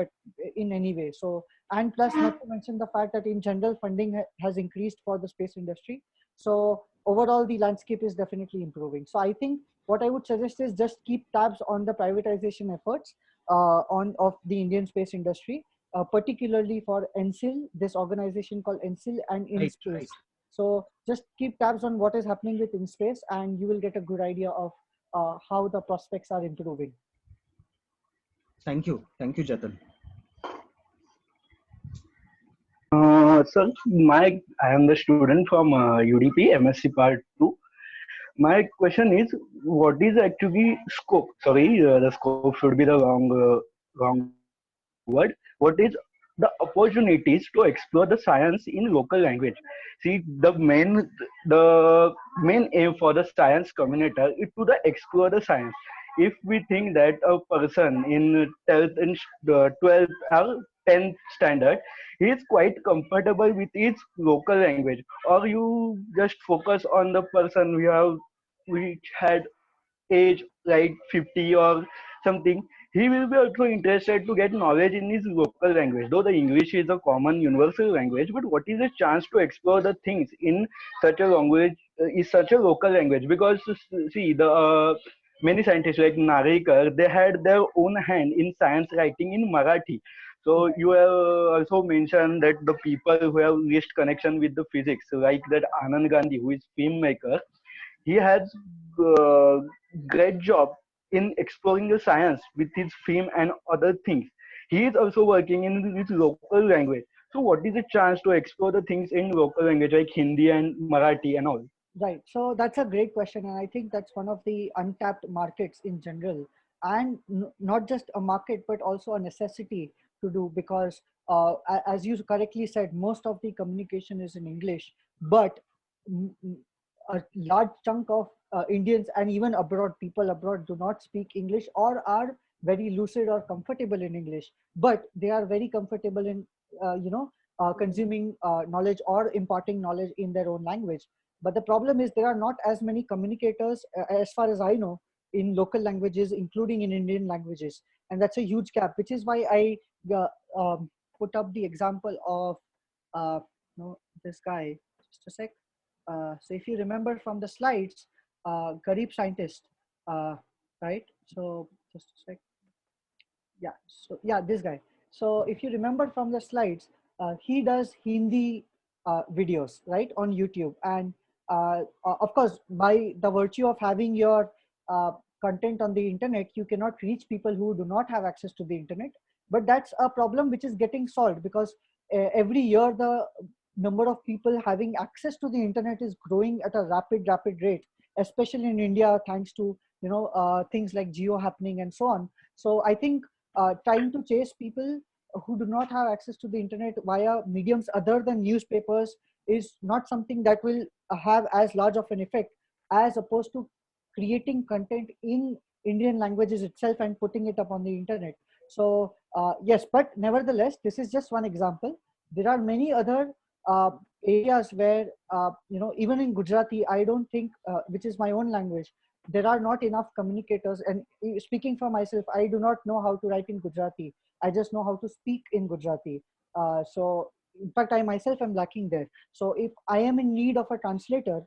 in any way. So, and plus not to mention the fact that in general funding has increased for the space industry. So overall the landscape is definitely improving. So I think what I would suggest is just keep tabs on the privatization efforts of the Indian space industry, particularly for NSIL, this organization called NSIL, and InSpace. Right. So just keep tabs on what is happening with InSpace, and you will get a good idea of how the prospects are improving. Thank you, Jatin. Sir, I am the student from UDP MSc Part 2. My question is, what is actually scope? Sorry, the scope should be the wrong word. What is the opportunities to explore the science in local language? See, the main aim for the science communicator is to explore the science. If we think that a person in 12th or 10th standard, he is quite comfortable with his local language, or you just focus on the person which had age like 50 or something, he will be also interested to get knowledge in his local language. Though the English is a common universal language, but what is a chance to explore the things in such a language, is such a local language? Because see, the many scientists like Narikar, they had their own hand in science writing in Marathi. So you have also mentioned that the people who have least connection with the physics, like that Anand Gandhi, who is filmmaker, he has great job in exploring the science with his film and other things. He is also working in his local language. So what is the chance to explore the things in local language like Hindi and Marathi and all? Right. So that's a great question. And I think that's one of the untapped markets in general. And not just a market, but also a necessity to do, because as you correctly said, most of the communication is in English, but a large chunk of Indians and even abroad, people abroad do not speak English or are very lucid or comfortable in English, but they are very comfortable in, consuming knowledge or imparting knowledge in their own language. But the problem is there are not as many communicators, as far as I know, in local languages, including in Indian languages. And that's a huge gap, which is why I put up the example of this guy. Just a sec. So if you remember from the slides, Garib scientist, right? So just a sec. Yeah, so yeah, this guy. So if you remember from the slides, he does Hindi videos, right, on YouTube. And of course, by the virtue of having your content on the internet, you cannot reach people who do not have access to the internet. But that's a problem which is getting solved, because every year the number of people having access to the internet is growing at a rapid rate, especially in India, thanks to things like geo happening and so on. So I think trying to chase people who do not have access to the internet via mediums other than newspapers is not something that will have as large of an effect, as opposed to creating content in Indian languages itself and putting it up on the internet. So yes, but nevertheless, this is just one example. There are many other areas where even in Gujarati, I don't think, which is my own language, there are not enough communicators. And speaking for myself, I do not know how to write in Gujarati. I just know how to speak in Gujarati. So in fact, I myself am lacking there. So if I am in need of a translator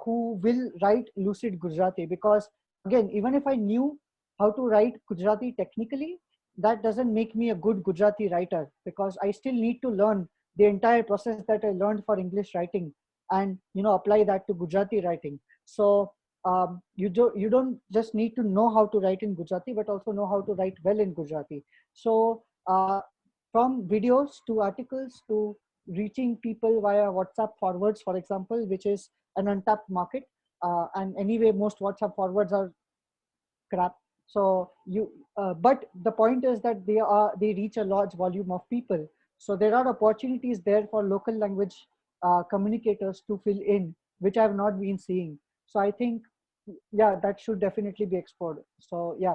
who will write lucid Gujarati, because again, even if I knew how to write Gujarati technically, that doesn't make me a good Gujarati writer, because I still need to learn the entire process that I learned for English writing and apply that to Gujarati writing. So you don't just need to know how to write in Gujarati, but also know how to write well in Gujarati. So from videos to articles to reaching people via WhatsApp forwards, for example, which is an untapped market. And anyway, most WhatsApp forwards are crap. So but the point is that they reach a large volume of people. So there are opportunities there for local language communicators to fill in, which I have not been seeing. So I think, yeah, that should definitely be explored. So yeah.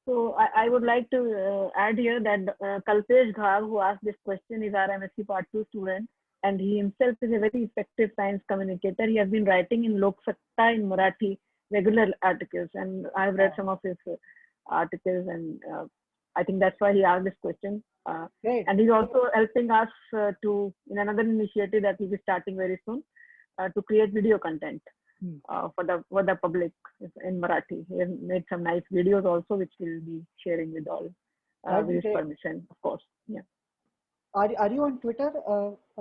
So I would like to add here that Kalpesh Ghar, who asked this question, is our MSc Part 2 student, and he himself is a very effective science communicator. He has been writing in Lok Satta in Marathi regular articles, and I've read some of his articles, and I think that's why he asked this question. And he's also helping us in another initiative that we'll be starting very soon, to create video content for the public in Marathi. He has made some nice videos also, which we'll be sharing with all with his permission, of course. Yeah. Are you on Twitter?